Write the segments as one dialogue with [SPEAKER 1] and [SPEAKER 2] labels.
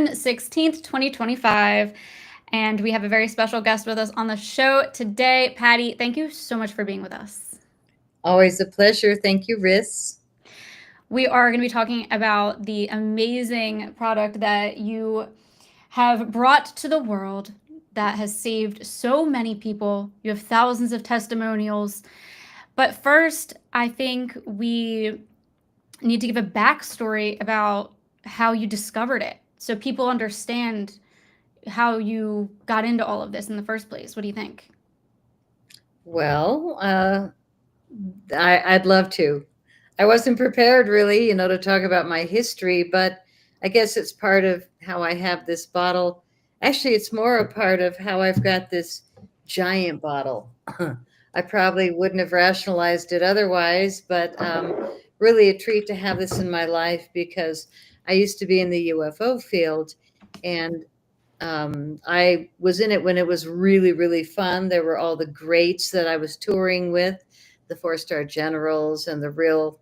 [SPEAKER 1] June 16th, 2025. And we have a very special guest with us on the show today. Patty, thank you so much for being with us.
[SPEAKER 2] Always a pleasure. Thank you, Riss.
[SPEAKER 1] We are going to be talking about the amazing product that you have brought to the world that has saved so many people. You have thousands of testimonials. But first, I think we need to give a backstory about how you discovered it so people understand how you got into all of this in the first place. What do you think?
[SPEAKER 2] Well, I'd love to. I wasn't prepared really, to talk about my history, but I guess it's part of how I have this bottle. Actually, it's more a part of how I've got this giant bottle. I probably wouldn't have rationalized it otherwise, but really a treat to have this in my life because I used to be in the UFO field and I was in it when it was really, really fun. There were all the greats that I was touring with, the four-star generals and the real,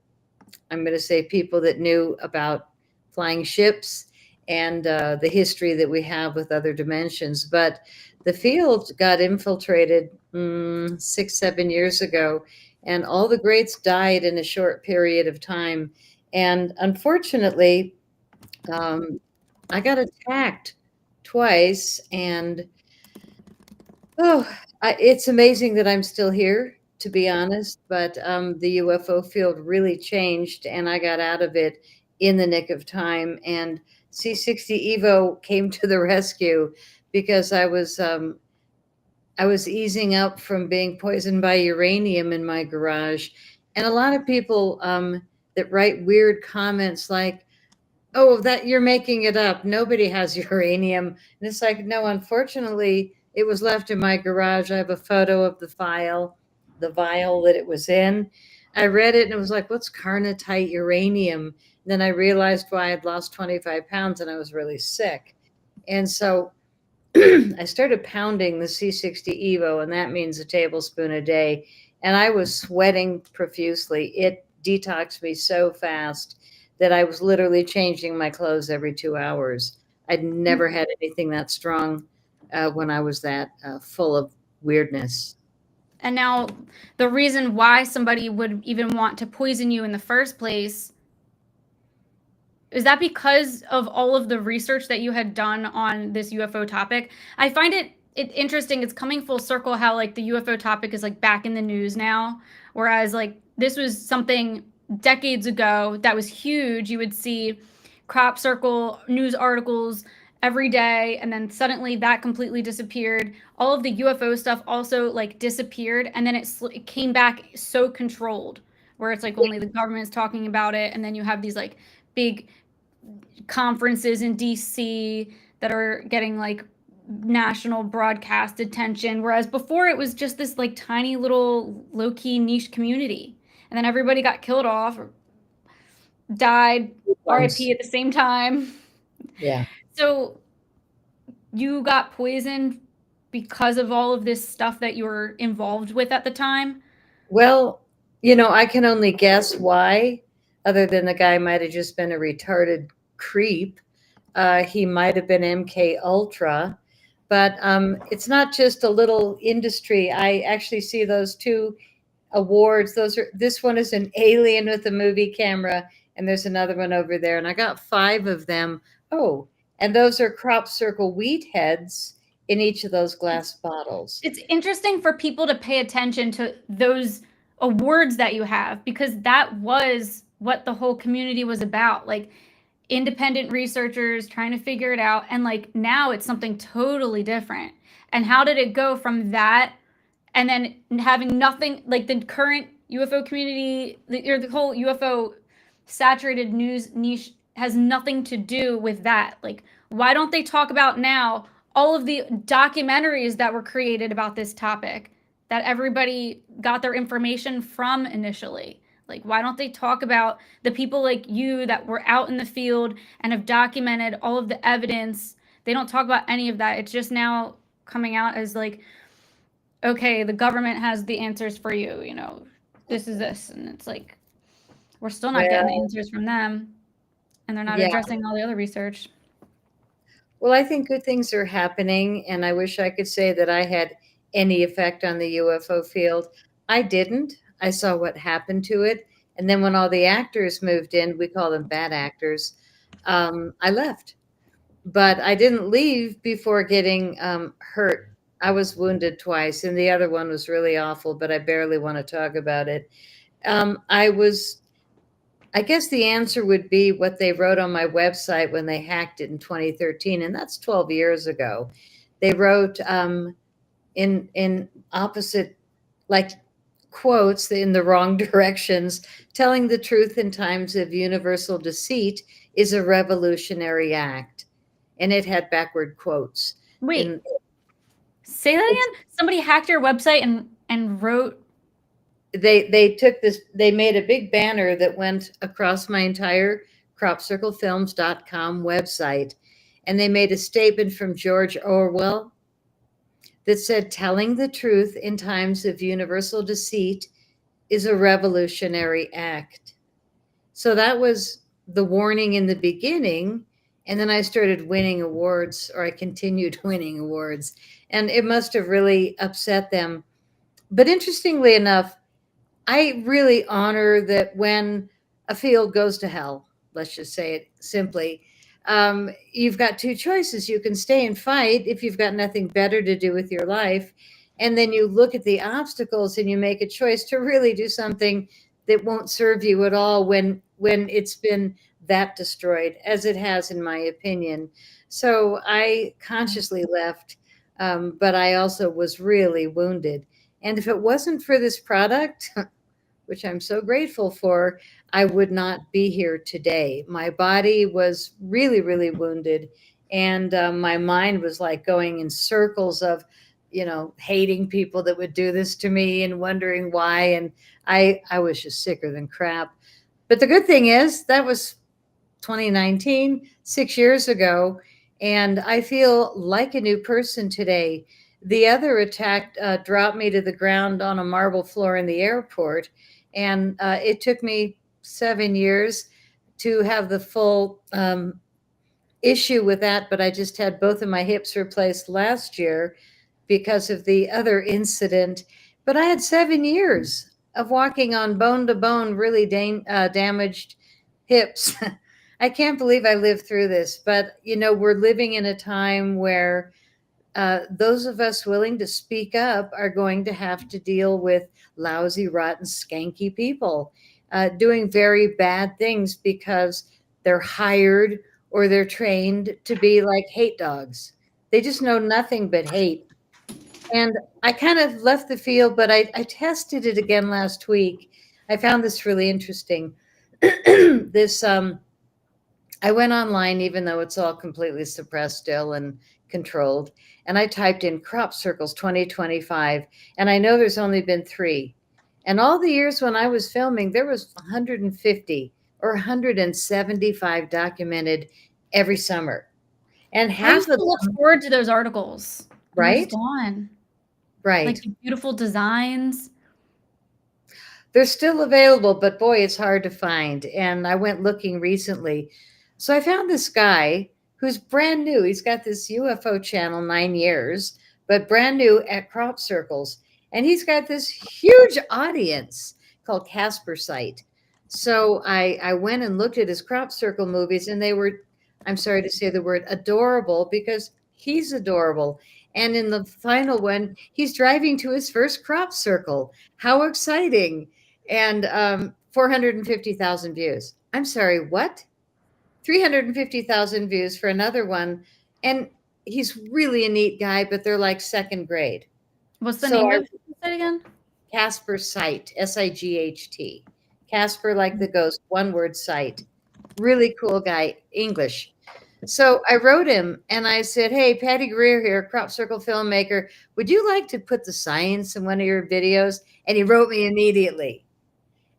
[SPEAKER 2] I'm going to say, people that knew about flying ships and the history that we have with other dimensions. But the field got infiltrated 6, 7 years ago, and all the greats died in a short period of time. And unfortunately, um, I got attacked twice, and oh, it's amazing that I'm still here, to be honest. But the UFO field really changed, and I got out of it in the nick of time. And C60 Evo came to the rescue because I was easing up from being poisoned by uranium in my garage, and a lot of people that write weird comments like, "Oh, that you're making it up. Nobody has uranium." And it's like, no, unfortunately, it was left in my garage. I have a photo of the vial that it was in. I read it and it was like, what's carnotite uranium? And then I realized why I'd lost 25 pounds and I was really sick. And so I started pounding the C60 Evo, and that means a tablespoon a day. And I was sweating profusely. It detoxed me so fast that I was literally changing my clothes every 2 hours. I'd never had anything that strong when I was that full of weirdness.
[SPEAKER 1] And now, the reason why somebody would even want to poison you in the first place, is that because of all of the research that you had done on this UFO topic? I find it interesting. It's coming full circle how like the UFO topic is like back in the news now, whereas like this was something decades ago that was huge. You would see crop circle news articles every day, and then suddenly that completely disappeared. All of the UFO stuff also like disappeared, and then it came back so controlled, where it's like only the government is talking about it, and then you have these like big conferences in DC that are getting like national broadcast attention, whereas before it was just this like tiny little low-key niche community, and then everybody got killed off or died, RIP,
[SPEAKER 2] Once.
[SPEAKER 1] at the same time.
[SPEAKER 2] Yeah.
[SPEAKER 1] So you got poisoned because of all of this stuff that you were involved with at the time.
[SPEAKER 2] Well, I can only guess why, other than the guy might have just been a retarded creep. He might have been MK Ultra, but it's not just a little industry. I actually see those two awards. Those are This one is an alien with a movie camera, and there's another one over there, and I got 5 of them. Oh, and those are crop circle wheat heads in each of those glass bottles.
[SPEAKER 1] It's interesting for people to pay attention to those awards that you have, because that was what the whole community was about, like independent researchers trying to figure it out, and like now it's something totally different. And how did it go from that and then having nothing, like the current UFO community, or the whole UFO saturated news niche has nothing to do with that? Like, why don't they talk about now all of the documentaries that were created about this topic that everybody got their information from initially? Like, why don't they talk about the people like you that were out in the field and have documented all of the evidence? They don't talk about any of that. It's just now coming out as like, okay, the government has the answers for you, this is this. And it's like, we're still not getting the
[SPEAKER 2] Well,
[SPEAKER 1] answers from them, and they're not
[SPEAKER 2] yeah.
[SPEAKER 1] addressing all the other research.
[SPEAKER 2] Well, I think good things are happening, and I wish I could say that I had any effect on the UFO field. I didn't. I saw what happened to it. And then when all the actors moved in, we call them bad actors, I left. But I didn't leave before getting hurt. I was wounded twice, and the other one was really awful, but I barely want to talk about it. I was I guess the answer would be what they wrote on my website when they hacked it in 2013, and that's 12 years ago. They wrote in opposite, like quotes in the wrong directions, telling the truth in times of universal deceit is a revolutionary act, and it had backward quotes.
[SPEAKER 1] Wait,
[SPEAKER 2] In
[SPEAKER 1] say that
[SPEAKER 2] it's,
[SPEAKER 1] again? Somebody hacked your website and wrote.
[SPEAKER 2] they took this, they made a big banner that went across my entire cropcirclefilms.com website, and they made a statement from George Orwell that said telling the truth in times of universal deceit is a revolutionary act. So that was the warning in the beginning, and then I started winning awards, or I continued winning awards, and it must have really upset them. But interestingly enough, I really honor that when a field goes to hell, let's just say it simply, you've got two choices. You can stay and fight if you've got nothing better to do with your life. And then you look at the obstacles and you make a choice to really do something that won't serve you at all when it's been that destroyed, as it has, in my opinion. So I consciously left, but I also was really wounded. And if it wasn't for this product, which I'm so grateful for, I would not be here today. My body was really, really wounded. And my mind was like going in circles of, hating people that would do this to me and wondering why. And I was just sicker than crap. But the good thing is that was 2019, 6 years ago, and I feel like a new person today. The other attack dropped me to the ground on a marble floor in the airport, and it took me 7 years to have the full issue with that. But I just had both of my hips replaced last year because of the other incident. But I had 7 years of walking on bone to bone, really damaged hips. I can't believe I lived through this, but we're living in a time where those of us willing to speak up are going to have to deal with lousy, rotten, skanky people doing very bad things because they're hired or they're trained to be like hate dogs. They just know nothing but hate. And I kind of left the field, but I tested it again last week. I found this really interesting. This I went online, even though it's all completely suppressed still and controlled, and I typed in crop circles 2025, and I know there's only been three. And all the years when I was filming, there was 150 or 175 documented every summer, and
[SPEAKER 1] I
[SPEAKER 2] half
[SPEAKER 1] used
[SPEAKER 2] of
[SPEAKER 1] to look
[SPEAKER 2] them,
[SPEAKER 1] forward to those articles, and they're just
[SPEAKER 2] right,
[SPEAKER 1] gone. Like
[SPEAKER 2] right.
[SPEAKER 1] the beautiful designs.
[SPEAKER 2] They're still available, but boy, it's hard to find. And I went looking recently. So I found this guy who's brand new. He's got this UFO channel, 9 years, but brand new at crop circles. And he's got this huge audience called Casper Site. So I went and looked at his crop circle movies, and they were, I'm sorry to say the word, adorable, because he's adorable. And in the final one, he's driving to his first crop circle. How exciting! And 450,000 views. I'm sorry, what? 350,000 views for another one. And he's really a neat guy, but they're like second grade.
[SPEAKER 1] What's the
[SPEAKER 2] So
[SPEAKER 1] name
[SPEAKER 2] I,
[SPEAKER 1] of it again?
[SPEAKER 2] Casper Sight, Sight. Casper, like the ghost, one word site. Really cool guy, English. So I wrote him and I said, "Hey, Patty Greer here, crop circle filmmaker. Would you like to put the science in one of your videos?" And he wrote me immediately.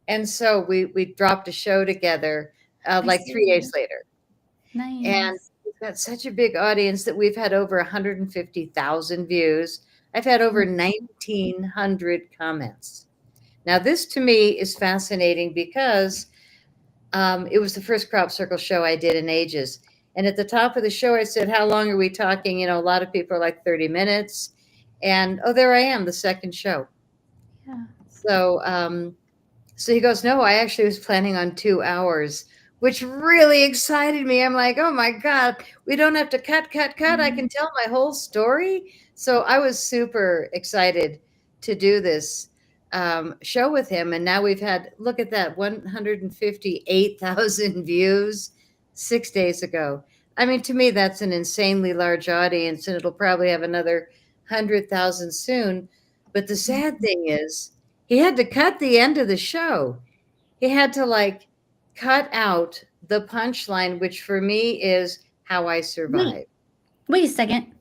[SPEAKER 2] And so we dropped a show together
[SPEAKER 1] I
[SPEAKER 2] like 3 days
[SPEAKER 1] see.
[SPEAKER 2] later. And
[SPEAKER 1] Nice.
[SPEAKER 2] we've got such a big audience that we've had over 150,000 views. I've had over 1,900 comments. Now, this to me is fascinating because it was the first crop circle show I did in ages. And at the top of the show, I said, how long are we talking? A lot of people are like 30 minutes. And oh, there I am, the second show.
[SPEAKER 1] Yeah.
[SPEAKER 2] So he goes, no, I actually was planning on 2 hours, which really excited me. I'm like, oh my God, we don't have to cut. I can tell my whole story. So I was super excited to do this show with him. And now we've had, look at that, 158,000 views 6 days ago. I mean, to me, that's an insanely large audience, and it'll probably have another 100,000 soon. But the sad thing is, he had to cut the end of the show. He had to like cut out the punchline, which for me is how I survive.
[SPEAKER 1] Wait a second.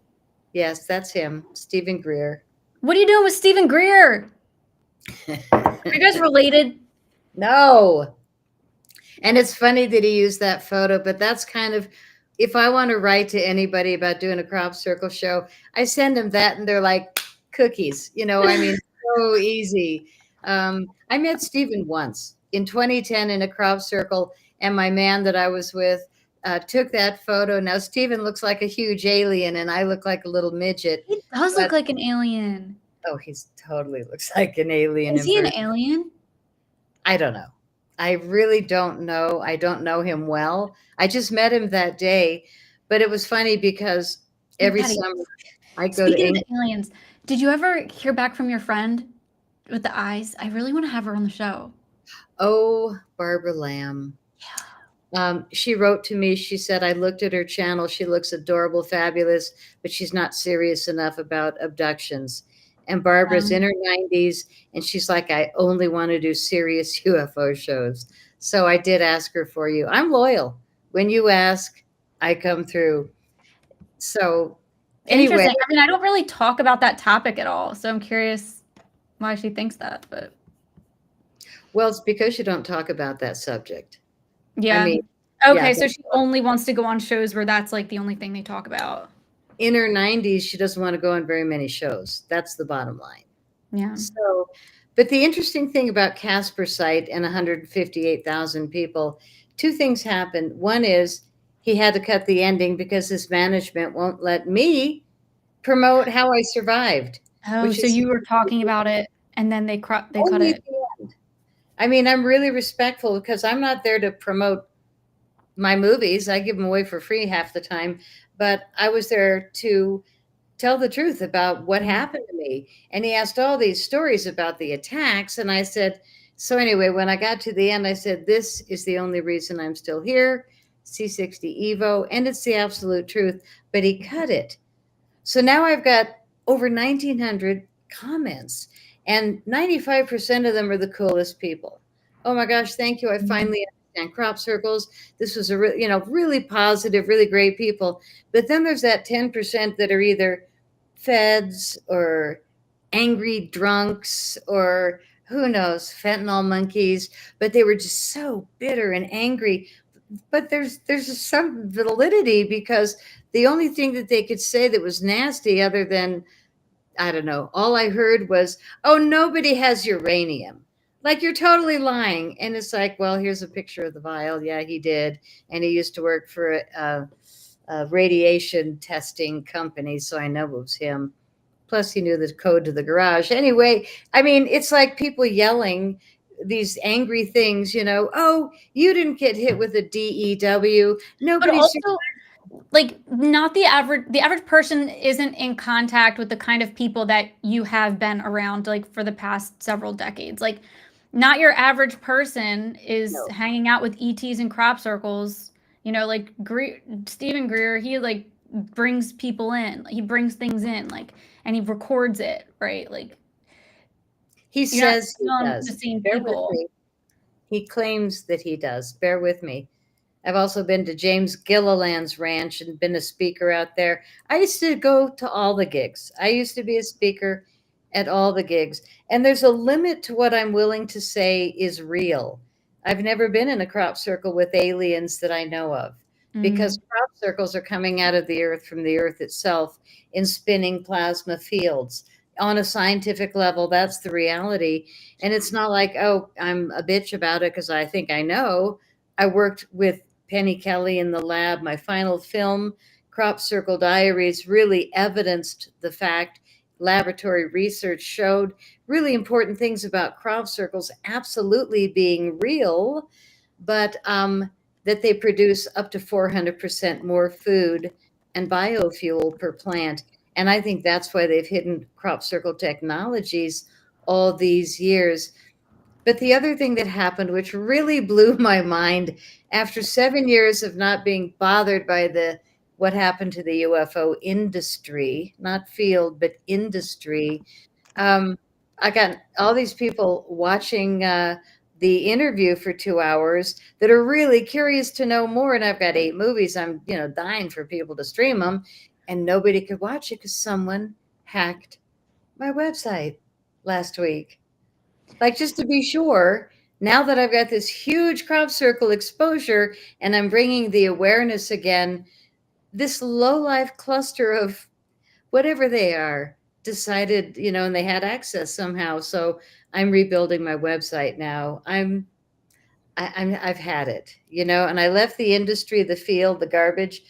[SPEAKER 2] Yes, that's him, Stephen Greer.
[SPEAKER 1] What are you doing with Stephen Greer? Are you guys related?
[SPEAKER 2] No. And it's funny that he used that photo, but that's kind of, if I want to write to anybody about doing a crop circle show, I send them that and they're like cookies, I mean, so easy. I met Stephen once in 2010 in a crop circle, and my man that I was with took that photo. Now, Stephen looks like a huge alien, and I look like a little midget.
[SPEAKER 1] He does look like an alien.
[SPEAKER 2] Oh, he's totally looks like an alien.
[SPEAKER 1] Is he an alien?
[SPEAKER 2] I don't know. I really don't know. I don't know him well. I just met him that day, but it was funny because every summer I go to
[SPEAKER 1] Speaking of aliens, did you ever hear back from your friend with the eyes? I really want to have her on the show.
[SPEAKER 2] Oh, Barbara Lamb.
[SPEAKER 1] Yeah.
[SPEAKER 2] She wrote to me. She said, I looked at her channel. She looks adorable, fabulous, but she's not serious enough about abductions. And Barbara's in her 90s, and she's like, I only want to do serious UFO shows. So I did ask her for you. I'm loyal. When you ask, I come through. So anyway.
[SPEAKER 1] Interesting. I mean, I don't really talk about that topic at all, so I'm curious why she thinks that. But
[SPEAKER 2] well, it's because you don't talk about that subject.
[SPEAKER 1] Yeah.
[SPEAKER 2] I mean,
[SPEAKER 1] okay, so she only wants to go on shows where that's like the only thing they talk about.
[SPEAKER 2] In her 90s, she doesn't want to go on very many shows. That's the bottom line.
[SPEAKER 1] Yeah.
[SPEAKER 2] So, but the interesting thing about Casper's site and 158,000 people, two things happened. One is he had to cut the ending because his management won't let me promote how I survived.
[SPEAKER 1] Oh, so you were talking about it and then they cut it.
[SPEAKER 2] I mean, I'm really respectful because I'm not there to promote my movies. I give them away for free half the time, but I was there to tell the truth about what happened to me. And he asked all these stories about the attacks. And I said, so anyway, when I got to the end, I said, this is the only reason I'm still here, C60 Evo, and it's the absolute truth. But he cut it. So now I've got over 1,900 comments, and 95% of them are the coolest people. Oh my gosh, thank you. I finally understand crop circles. This was a really positive, really great people. But then there's that 10% that are either feds or angry drunks or who knows, fentanyl monkeys, but they were just so bitter and angry. But there's some validity because the only thing that they could say that was nasty other than, I don't know, all I heard was, oh, nobody has uranium. Like, you're totally lying. And it's like, well, here's a picture of the vial. Yeah, he did. And he used to work for a radiation testing company. So I know it was him. Plus, he knew the code to the garage. Anyway, I mean, it's like people yelling these angry things, oh, you didn't get hit with a DEW. Nobody.
[SPEAKER 1] But also, like, not the average person isn't in contact with the kind of people that you have been around, like, for the past several decades. Like, not your average person is hanging out with ETs and crop circles. Like Stephen Greer, he like brings people in. He brings things in, like, and he records it, right? Like,
[SPEAKER 2] he says he does.
[SPEAKER 1] The same people.
[SPEAKER 2] He claims that he does. Bear with me. I've also been to James Gilliland's ranch and been a speaker out there. I used to go to all the gigs. I used to be a speaker at all the gigs. And there's a limit to what I'm willing to say is real. I've never been in a crop circle with aliens that I know of, because crop circles are coming out of the earth from the earth itself in spinning plasma fields. On a scientific level, that's the reality. And it's not like, oh, I'm a bitch about it because I think I know. I worked with Penny Kelly in the lab, my final film, Crop Circle Diaries, really evidenced the fact. Laboratory research showed really important things about crop circles absolutely being real, but that they produce up to 400% more food and biofuel per plant. And I think that's why they've hidden crop circle technologies all these years. But the other thing that happened, which really blew my mind, after 7 years of not being bothered by the what happened to the UFO industry, not field, but industry, um, I got all these people watching the interview for 2 hours that are really curious to know more. And I've got 8 movies. I'm, dying for people to stream them, and nobody could watch it because someone hacked my website last week. Like, just to be sure, now that I've got this huge crop circle exposure and I'm bringing the awareness again, this low life cluster of whatever they are decided, and they had access somehow. So I'm rebuilding my website now. I've had it, and I left the industry, the field, the garbage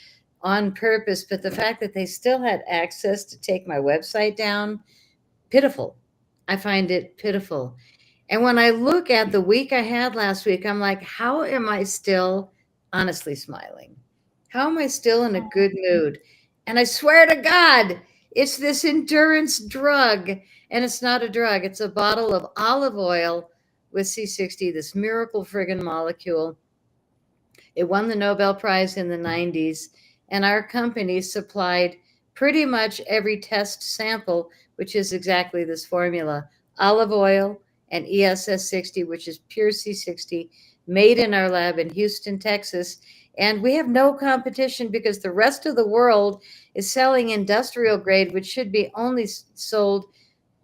[SPEAKER 2] on purpose. But the fact that they still had access to take my website down, pitiful. I find it pitiful. And when I look at the week I had last week, I'm like, how am I still honestly smiling? How am I still in a good mood? And I swear to God, it's this endurance drug. And it's not a drug, it's a bottle of olive oil with C60, this miracle friggin' molecule. It won the Nobel Prize in the 90s, and our company supplied pretty much every test sample, which is exactly this formula: olive oil and ESS60, which is pure C60, made in our lab in Houston, Texas. And we have no competition because the rest of the world is selling industrial grade, which should be only sold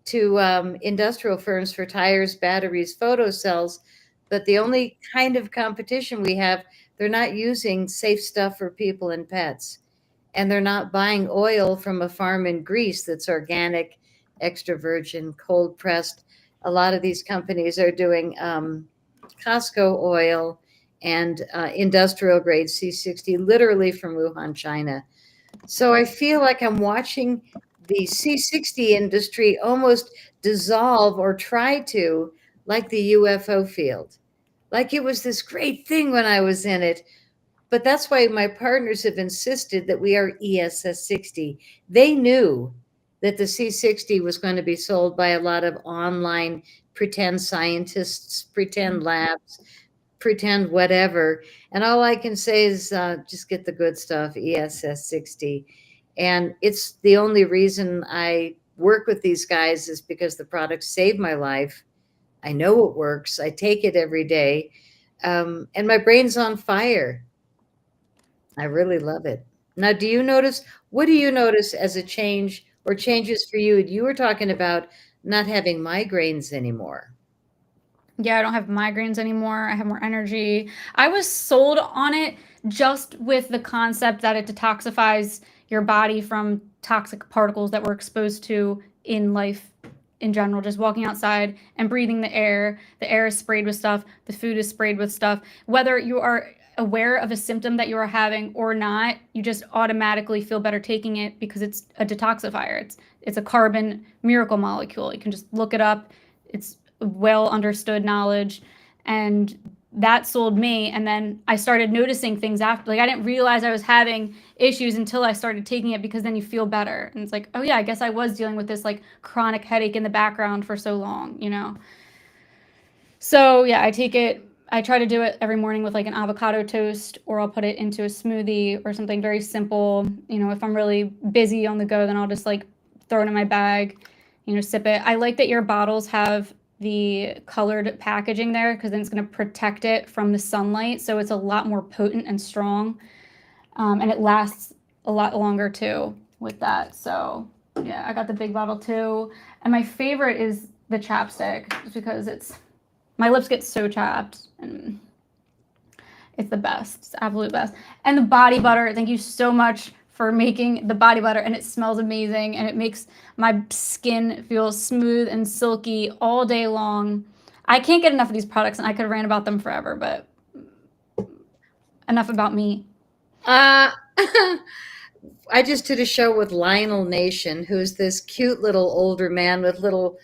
[SPEAKER 2] to industrial firms for tires, batteries, photocells. But the only kind of competition we have, they're not using safe stuff for people and pets. And they're not buying oil from a farm in Greece that's organic, extra virgin, cold pressed. A lot of these companies are doing Costco oil and industrial grade C60, literally from Wuhan, China. So I feel like I'm watching the C60 industry almost dissolve or try to, like the UFO field. Like it was this great thing when I was in it. But that's why my partners have insisted that we are ESS 60. They knew that the C60 was going to be sold by a lot of online pretend scientists, pretend labs, pretend whatever. And all I can say is just get the good stuff, ESS 60. And it's the only reason I work with these guys is because the products save my life. I know it works. I take it every day. And my brain's on fire. I really love it. Now, what do you notice as a change or changes for you? You were talking about not having migraines anymore.
[SPEAKER 1] Yeah, I don't have migraines anymore. I have more energy. I was sold on it just with the concept that it detoxifies your body from toxic particles that we're exposed to in life in general. Just walking outside and breathing the air. The air is sprayed with stuff, the food is sprayed with stuff. Whether you are aware of a symptom that you are having or not, you just automatically feel better taking it because it's a detoxifier. It's a carbon miracle molecule. You can just look it up. It's well understood knowledge, and that sold me. And then I started noticing things after. Like, I didn't realize I was having issues until I started taking it, because then you feel better and it's like, oh yeah, I guess I was dealing with this like chronic headache in the background for so long. So yeah, I take it. I try to do it every morning with like an avocado toast, or I'll put it into a smoothie or something very simple. If I'm really busy on the go, then I'll just like throw it in my bag, sip it. I like that your bottles have the colored packaging there, because then it's going to protect it from the sunlight. So it's a lot more potent and strong. And it lasts a lot longer too with that. So yeah, I got the big bottle too. And my favorite is the chapstick, just because my lips get so chapped, and it's the best. It's the absolute best. And the body butter, thank you so much for making the body butter, and it smells amazing, and it makes my skin feel smooth and silky all day long. I can't get enough of these products, and I could rant about them forever, but enough about me.
[SPEAKER 2] Uh, I just did a show with Lionel Nation, who's this cute little older man with little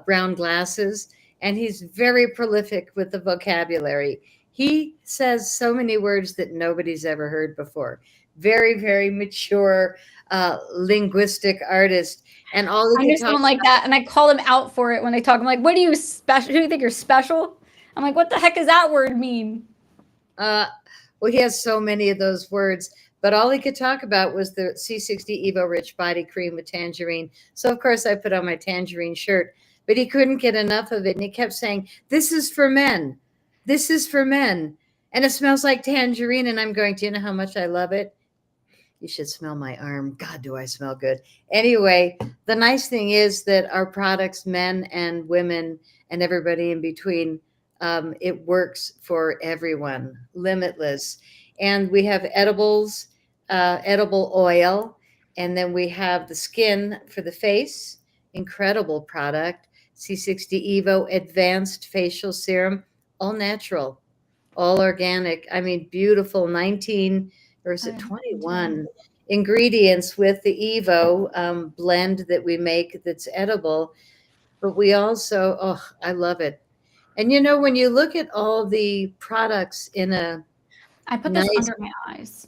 [SPEAKER 2] round glasses, and he's very prolific with the vocabulary. He says so many words that nobody's ever heard before. Very, very mature linguistic artist, and all
[SPEAKER 1] I
[SPEAKER 2] he
[SPEAKER 1] knew
[SPEAKER 2] could talk.
[SPEAKER 1] someone like that, and I call them out for it when they talk. I'm like, "What do you special? Who do you think you're special?" I'm like, "What the heck does that word mean?"
[SPEAKER 2] Uh, well, he has so many of those words, but all he could talk about was the C60 Evo Rich Body Cream with tangerine. So, of course, I put on my tangerine shirt, but he couldn't get enough of it. And he kept saying, "This is for men. This is for men. And it smells like tangerine." And I'm going, "Do you know how much I love it? You should smell my arm. God, do I smell good." Anyway, the nice thing is that our products, men and women and everybody in between, it works for everyone, limitless. And we have edibles, edible oil, and then we have the skin for the face, incredible product. C60 Evo Advanced Facial Serum, all natural, all organic. I mean, beautiful 19, or is it 21 ingredients with the Evo blend that we make that's edible. But we also, oh, I love it. And you know, when you look at all the products in a
[SPEAKER 1] I put this
[SPEAKER 2] nice,
[SPEAKER 1] under my eyes.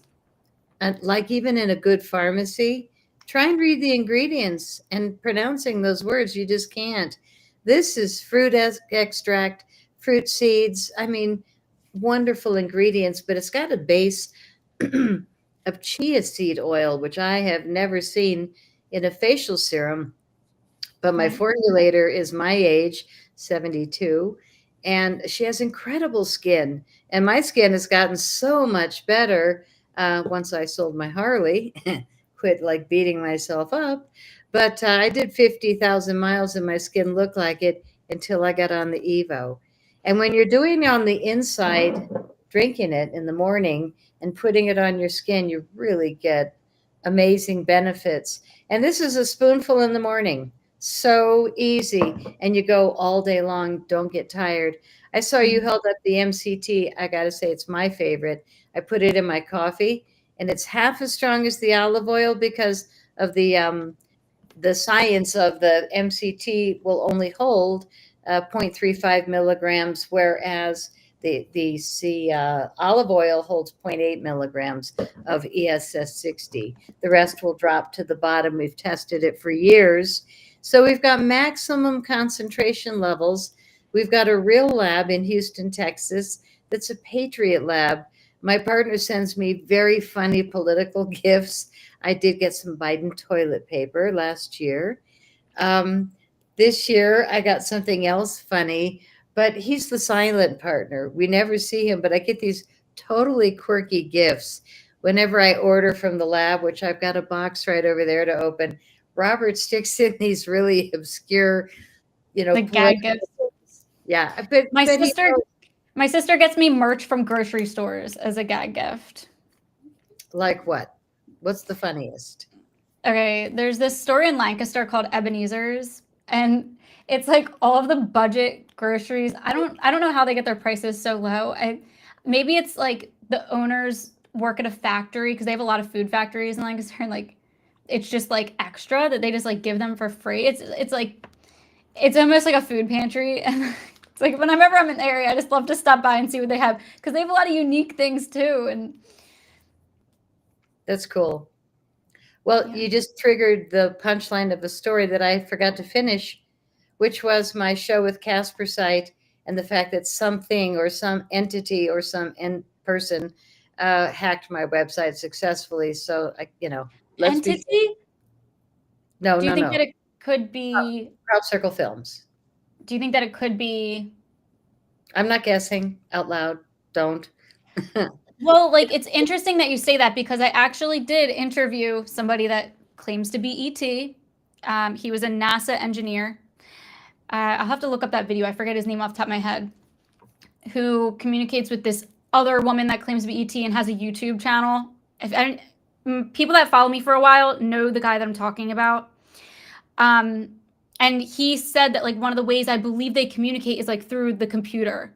[SPEAKER 2] like even in a good pharmacy, try and read the ingredients and pronouncing those words. You just can't. This is fruit extract, fruit seeds. I mean, wonderful ingredients, but it's got a base of chia seed oil, which I have never seen in a facial serum. But my
[SPEAKER 1] Right.
[SPEAKER 2] formulator is my age, 72, and she has incredible skin. And my skin has gotten so much better once I sold my Harley, quit like beating myself up. But I did 50,000 miles and my skin looked like it until I got on the Evo. And when you're doing it on the inside, drinking it in the morning and putting it on your skin, you really get amazing benefits. And this is a spoonful in the morning. So easy. And you go all day long. Don't get tired. I saw you held up the MCT. I got to say, it's my favorite. I put it in my coffee, and it's half as strong as the olive oil because of the science of the MCT will only hold 0.35 milligrams, whereas the olive oil holds zero point 0.8 milligrams of ESS60. The rest will drop to the bottom. We've tested it for years. So we've got maximum concentration levels. We've got a real lab in Houston, Texas, that's a Patriot lab. My partner sends me very funny political gifts. I did get some Biden toilet paper last year. Um, this year, I got something else funny, but he's the silent partner. We never see him, but I get these totally quirky gifts whenever I order from the lab, which I've got a box right over there to open. Robert sticks in these really obscure,
[SPEAKER 1] The gag
[SPEAKER 2] political
[SPEAKER 1] gifts.
[SPEAKER 2] things. Yeah,
[SPEAKER 1] My
[SPEAKER 2] but he
[SPEAKER 1] sister
[SPEAKER 2] knows,
[SPEAKER 1] my sister gets me merch from grocery stores as a gag gift.
[SPEAKER 2] like what? What's the funniest?
[SPEAKER 1] Okay, there's this store in Lancaster called Ebenezer's, and it's like all of the budget groceries. I don't know how they get their prices so low. Maybe it's like the owners work at a factory because they have a lot of food factories in Lancaster, and like it's just like extra that they just like give them for free. It's like it's almost like a food pantry, and it's like whenever I'm in the area, I just love to stop by and see what they have because they have a lot of unique things too. And
[SPEAKER 2] That's cool. Well,
[SPEAKER 1] yeah,
[SPEAKER 2] you just triggered the punchline of a story that I forgot to finish, which was my show with Casper Site and the fact that something or some entity or some person hacked my website successfully. So, let's be
[SPEAKER 1] entity.
[SPEAKER 2] no,
[SPEAKER 1] Do you
[SPEAKER 2] no,
[SPEAKER 1] think that
[SPEAKER 2] no.
[SPEAKER 1] it could be?
[SPEAKER 2] Crop Circle Films.
[SPEAKER 1] Do you think that it could be?
[SPEAKER 2] I'm not guessing out loud. Don't.
[SPEAKER 1] Well, like it's interesting that you say that because I actually did interview somebody that claims to be ET. He was a NASA engineer. I'll have to look up that video. I forget his name off the top of my head. Who communicates with this other woman that claims to be ET and has a YouTube channel. If people that follow me for a while know the guy that I'm talking about. And he said that like one of the ways I believe they communicate is like through the computer.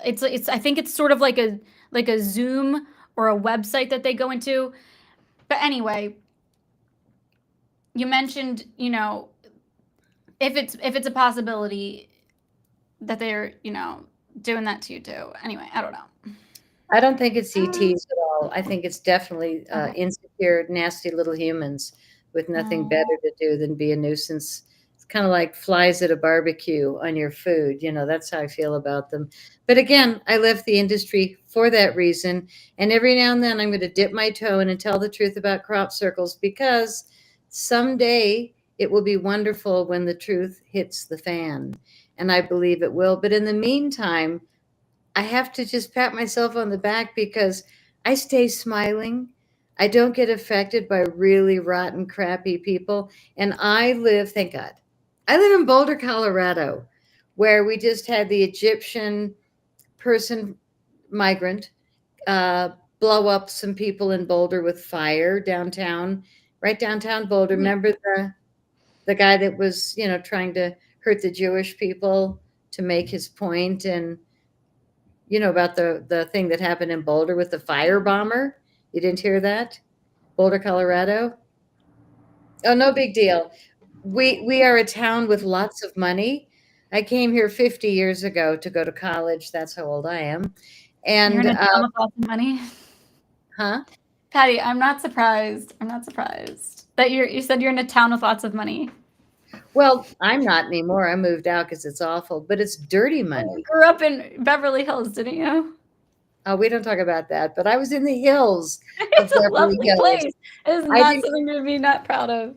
[SPEAKER 1] It's I think it's sort of like like a Zoom or a website that they go into. But anyway, you mentioned, if it's a possibility that they're, doing that to you too. Anyway, I don't know.
[SPEAKER 2] I don't think it's ETs at all. I think it's definitely
[SPEAKER 1] Okay.
[SPEAKER 2] insecure, nasty little humans with nothing better
[SPEAKER 1] Oh,
[SPEAKER 2] to do than be a nuisance. It's kind of like flies at a barbecue on your food. That's how I feel about them. But again, I left the industry for that reason. And every now and then I'm going to dip my toe in and tell the truth about crop circles because someday it will be wonderful when the truth hits the fan. And I believe it will. But in the meantime, I have to just pat myself on the back because I stay smiling. I don't get affected by really rotten, crappy people. And I live, thank God, I live in Boulder, Colorado, where we just had the Egyptian person, migrant, uh, blow up some people in Boulder with fire downtown, right downtown Boulder.
[SPEAKER 1] yeah.
[SPEAKER 2] Remember the guy that was, trying to hurt the Jewish people to make his point, and about the thing that happened in Boulder with the fire bomber? You didn't hear that? Boulder, Colorado? Oh, no big deal. We are a town with lots of money. I came here 50 years ago to go to college. That's how old I am.
[SPEAKER 1] You're
[SPEAKER 2] And
[SPEAKER 1] in a town with lots of money.
[SPEAKER 2] huh?
[SPEAKER 1] Patty, I'm not surprised. I'm not surprised that you said you're in a town with lots of money.
[SPEAKER 2] Well, I'm not anymore. I moved out because it's awful, but it's dirty
[SPEAKER 1] You
[SPEAKER 2] money.
[SPEAKER 1] grew up in Beverly Hills, didn't you?
[SPEAKER 2] Oh, we don't talk about that, but I was in the hills of
[SPEAKER 1] It's a
[SPEAKER 2] Beverly
[SPEAKER 1] lovely
[SPEAKER 2] Hills.
[SPEAKER 1] place. It is
[SPEAKER 2] I
[SPEAKER 1] not
[SPEAKER 2] didn't,
[SPEAKER 1] something to be not proud of.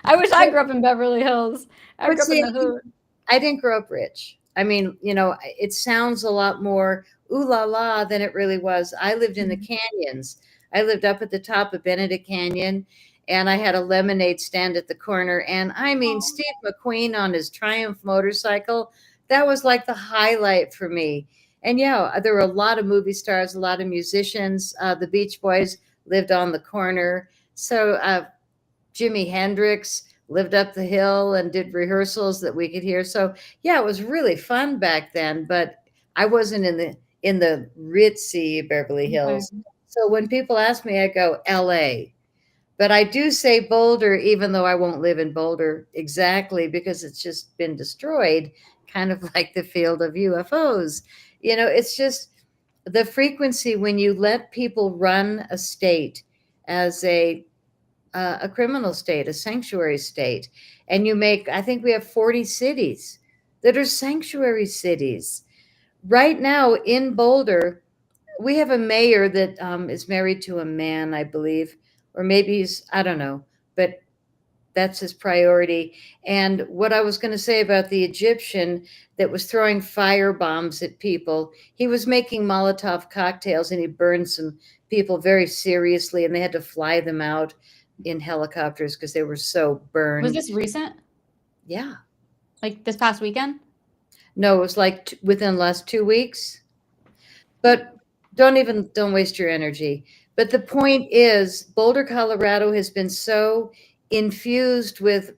[SPEAKER 1] I wish I
[SPEAKER 2] but,
[SPEAKER 1] grew up in Beverly Hills. I
[SPEAKER 2] but
[SPEAKER 1] grew up in
[SPEAKER 2] see,
[SPEAKER 1] the hood.
[SPEAKER 2] I didn't grow up rich. I mean, it sounds a lot more ooh la la than it really was. I lived in the
[SPEAKER 1] Mhm.
[SPEAKER 2] canyons. I lived up at the top of Benedict Canyon, and I had a lemonade stand at the corner. And I mean,
[SPEAKER 1] Oh,
[SPEAKER 2] Steve McQueen on his Triumph motorcycle, that was like the highlight for me. And yeah, there were a lot of movie stars, a lot of musicians. The Beach Boys lived on the corner. So Jimi Hendrix lived up the hill and did rehearsals that we could hear. So yeah, it was really fun back then, but I wasn't in the ritzy Beverly
[SPEAKER 1] okay.
[SPEAKER 2] Hills. So when people ask me, I go LA. But I do say Boulder, even though I won't live in Boulder exactly because it's just been destroyed, kind of like the field of UFOs. It's just the frequency when you let people run a state as a criminal state, a sanctuary state. And I think we have 40 cities that are sanctuary cities. Right now in Boulder, we have a mayor that is married to a man, I believe, or maybe I don't know, but that's his priority. And what I was going to say about the Egyptian that was throwing fire bombs at people, he was making Molotov cocktails and he burned some people very seriously, and they had to fly them out in helicopters because they were so
[SPEAKER 1] Was
[SPEAKER 2] burned.
[SPEAKER 1] this recent?
[SPEAKER 2] Yeah.
[SPEAKER 1] Like this past weekend?
[SPEAKER 2] No, it was like within the last 2 weeks. But don't waste your energy. But the point is, Boulder, Colorado has been so infused with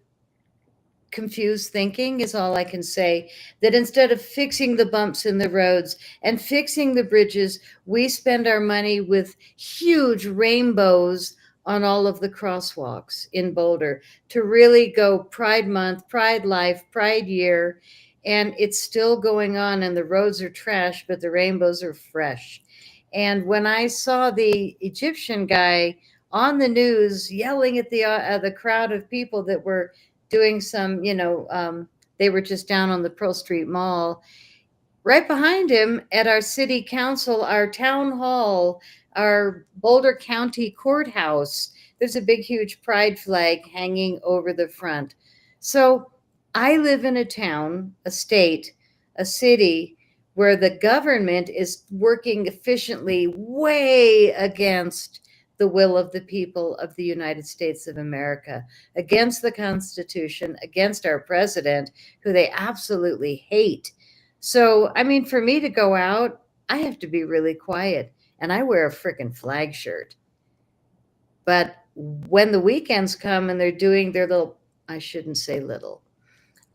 [SPEAKER 2] confused thinking is all I can say. That instead of fixing the bumps in the roads and fixing the bridges, we spend our money with huge rainbows on all of the crosswalks in Boulder to really go Pride Month, Pride Life, Pride Year. And it's still going on, and the roads are trash, but the rainbows are fresh. And when I saw the Egyptian guy on the news yelling at the crowd of people that were doing some, they were just down on the Pearl Street Mall. Right behind him at our city council, our town hall, our Boulder County courthouse, there's a big, huge pride flag hanging over the front. So I live in a town, a state, a city where the government is working efficiently way against the will of the people of the United States of America, against the Constitution, against our president, who they absolutely hate. So, I mean, for me to go out, I have to be really quiet, and I wear a freaking flag shirt. But when the weekends come and they're doing their little, I shouldn't say little,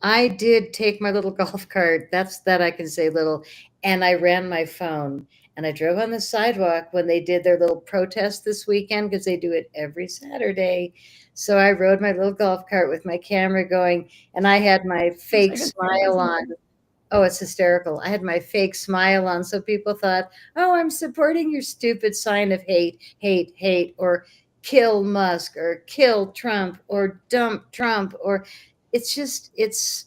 [SPEAKER 2] I did take my little golf cart. That I can say little, and I ran my phone. And I drove on the sidewalk when they did their little protest this weekend, because they do it every Saturday. So I rode my little golf cart with my camera going, and I had my fake smile on. Oh, it's hysterical. I had my fake smile on, so people thought, oh, I'm supporting your stupid sign of hate, hate, hate, or kill Musk, or kill Trump, or dump Trump, or it's.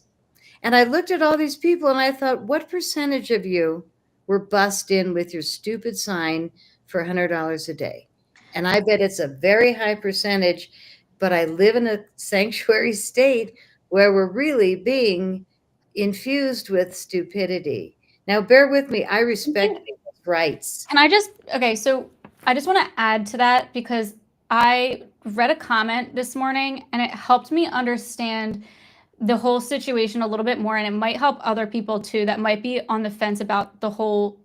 [SPEAKER 2] And I looked at all these people and I thought, what percentage of you were bussed in with your stupid sign for $100 a day? And I bet it's a very high percentage, but I live in a sanctuary state where we're really being infused with stupidity. Now, bear with me. I respect people's rights.
[SPEAKER 1] Can I just, okay, so I just want to add to that because I read a comment this morning and it helped me understand the whole situation a little bit more, and it might help other people too that might be on the fence about the whole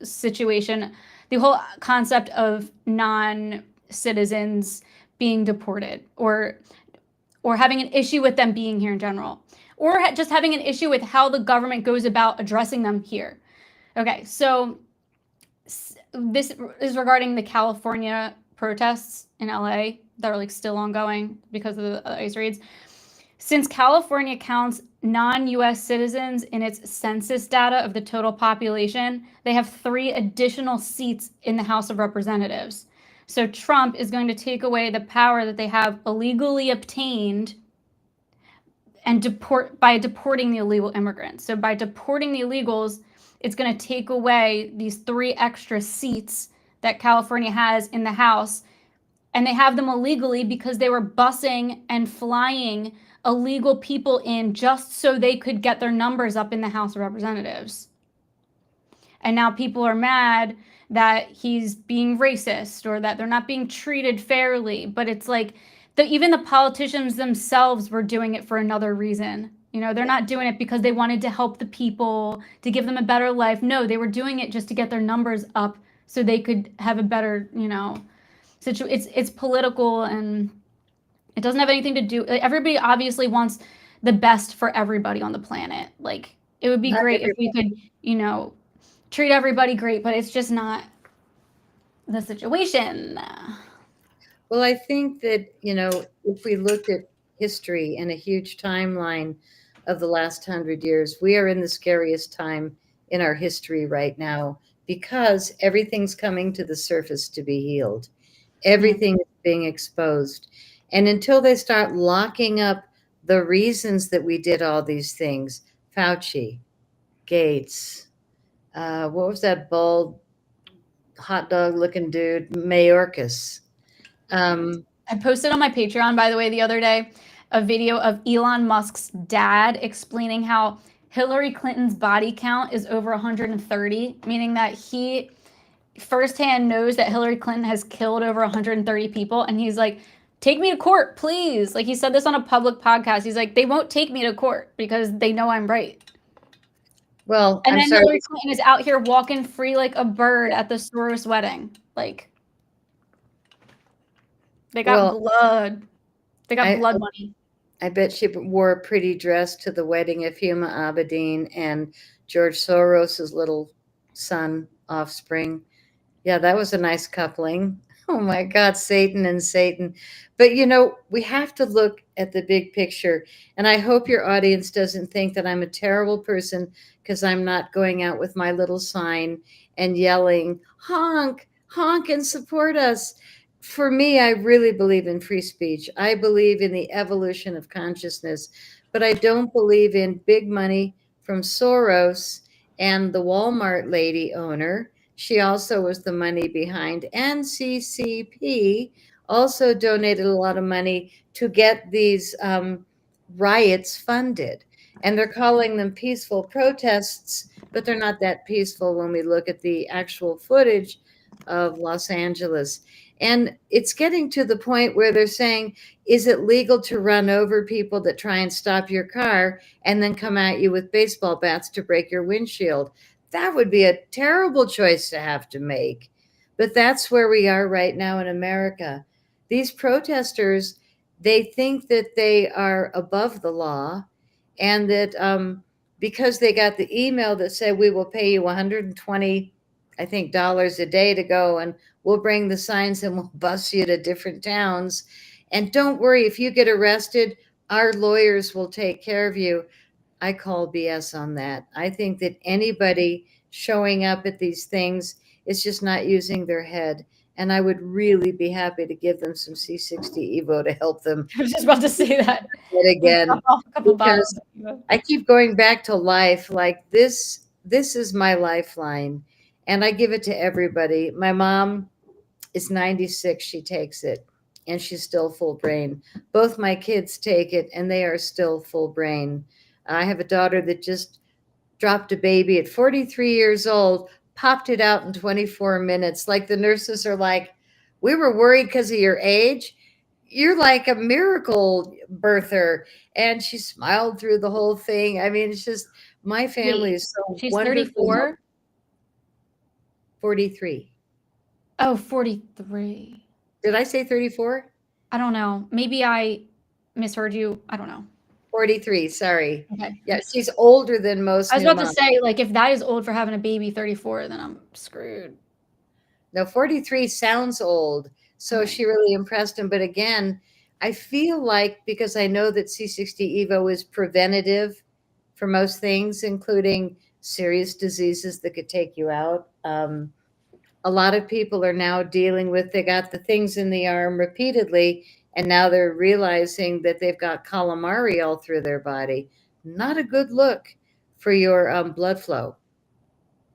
[SPEAKER 1] situation, the whole concept of non-citizens being deported or having an issue with them being here in general, or just having an issue with how the government goes about addressing them here. Okay, so this is regarding the California protests in LA that are like still ongoing because of the ICE raids. Since California counts non-US citizens in its census data of the total population, they have 3 additional seats in the House of Representatives. So Trump is going to take away the power that they have illegally obtained and by deporting the illegal immigrants. So by deporting the illegals, it's going to take away these 3 extra seats that California has in the House. And they have them illegally because they were busing and flying illegal people in just so they could get their numbers up in the House of Representatives. And now people are mad that he's being racist or that they're not being treated fairly. But it's like even the politicians themselves were doing it for another reason. You know, they're not doing it because they wanted to help the people, to give them a better life. No, they were doing it just to get their numbers up so they could have a better, you know, it's political, and it doesn't have anything to do. Everybody obviously wants the best for everybody on the planet. Like, it would be great if we could, you know, treat everybody great, but it's just not the situation.
[SPEAKER 2] Well, I think that, you know, if we looked at history and a huge timeline of the last 100 years, we are in the scariest time in our history right now because everything's coming to the surface to be healed. Everything is being exposed. And until they start locking up the reasons that we did all these things, Fauci, Gates, what was that bald hot dog looking dude, Mayorkas.
[SPEAKER 1] I posted on my Patreon, by the way, the other day, a video of Elon Musk's dad explaining how Hillary Clinton's body count is over 130, meaning that he firsthand knows that Hillary Clinton has killed over 130 people. And he's like, take me to court, please. Like, he said this on a public podcast. He's like, they won't take me to court because they know I'm right.
[SPEAKER 2] Well,
[SPEAKER 1] and then Hillary Clinton is out here walking free like a bird at the Soros wedding. Like, they got blood. They got blood money.
[SPEAKER 2] I bet she wore a pretty dress to the wedding of Huma Abedin and George Soros's little son, offspring. Yeah, that was a nice coupling. Oh my God, Satan and Satan. But you know, we have to look at the big picture. And I hope your audience doesn't think that I'm a terrible person because I'm not going out with my little sign and yelling, honk, honk, and support us. For me, I really believe in free speech. I believe in the evolution of consciousness, but I don't believe in big money from Soros and the Walmart lady owner. She also was the money behind, and CCP also donated a lot of money to get these riots funded. And they're calling them peaceful protests, but they're not that peaceful when we look at the actual footage of Los Angeles. And it's getting to the point where they're saying, is it legal to run over people that try and stop your car and then come at you with baseball bats to break your windshield? That would be a terrible choice to have to make. But that's where we are right now in America. These protesters, they think that they are above the law, and that because they got the email that said, we will pay you 120, I think, dollars a day to go, and we'll bring the signs and we'll bus you to different towns. And don't worry, if you get arrested, our lawyers will take care of you. I call BS on that. I think that anybody showing up at these things is just not using their head. And I would really be happy to give them some C60 Evo to help them
[SPEAKER 1] I was just about to say that.
[SPEAKER 2] it again,
[SPEAKER 1] A couple bottles.
[SPEAKER 2] because I keep going back to life like this. This is my lifeline, and I give it to everybody. My mom is 96. She takes it, and she's still full brain. Both my kids take it, and they are still full brain. I have a daughter that just dropped a baby at 43 years old, popped it out in 24 minutes. Like the nurses are like, we were worried because of your age. You're like a miracle birther. And she smiled through the whole thing. I mean, it's just, my family
[SPEAKER 1] Wait,
[SPEAKER 2] is so
[SPEAKER 1] she's
[SPEAKER 2] wonderful.
[SPEAKER 1] 34?
[SPEAKER 2] 43.
[SPEAKER 1] Oh, 43.
[SPEAKER 2] Did I say 34?
[SPEAKER 1] I don't know. Maybe I misheard you. I don't know.
[SPEAKER 2] 43, sorry.
[SPEAKER 1] Okay.
[SPEAKER 2] Yeah, she's older than most
[SPEAKER 1] I was
[SPEAKER 2] new
[SPEAKER 1] about to
[SPEAKER 2] moms.
[SPEAKER 1] say, like, if that is old for having a baby, 34, then I'm screwed.
[SPEAKER 2] No, 43 sounds old. So
[SPEAKER 1] Okay.
[SPEAKER 2] she really impressed him. But again, I feel like because I know that C60 Evo is preventative for most things, including serious diseases that could take you out. A lot of people are now dealing with, they got the things in the arm repeatedly, and now they're realizing that they've got calamari all through their body. Not a good look for your blood flow.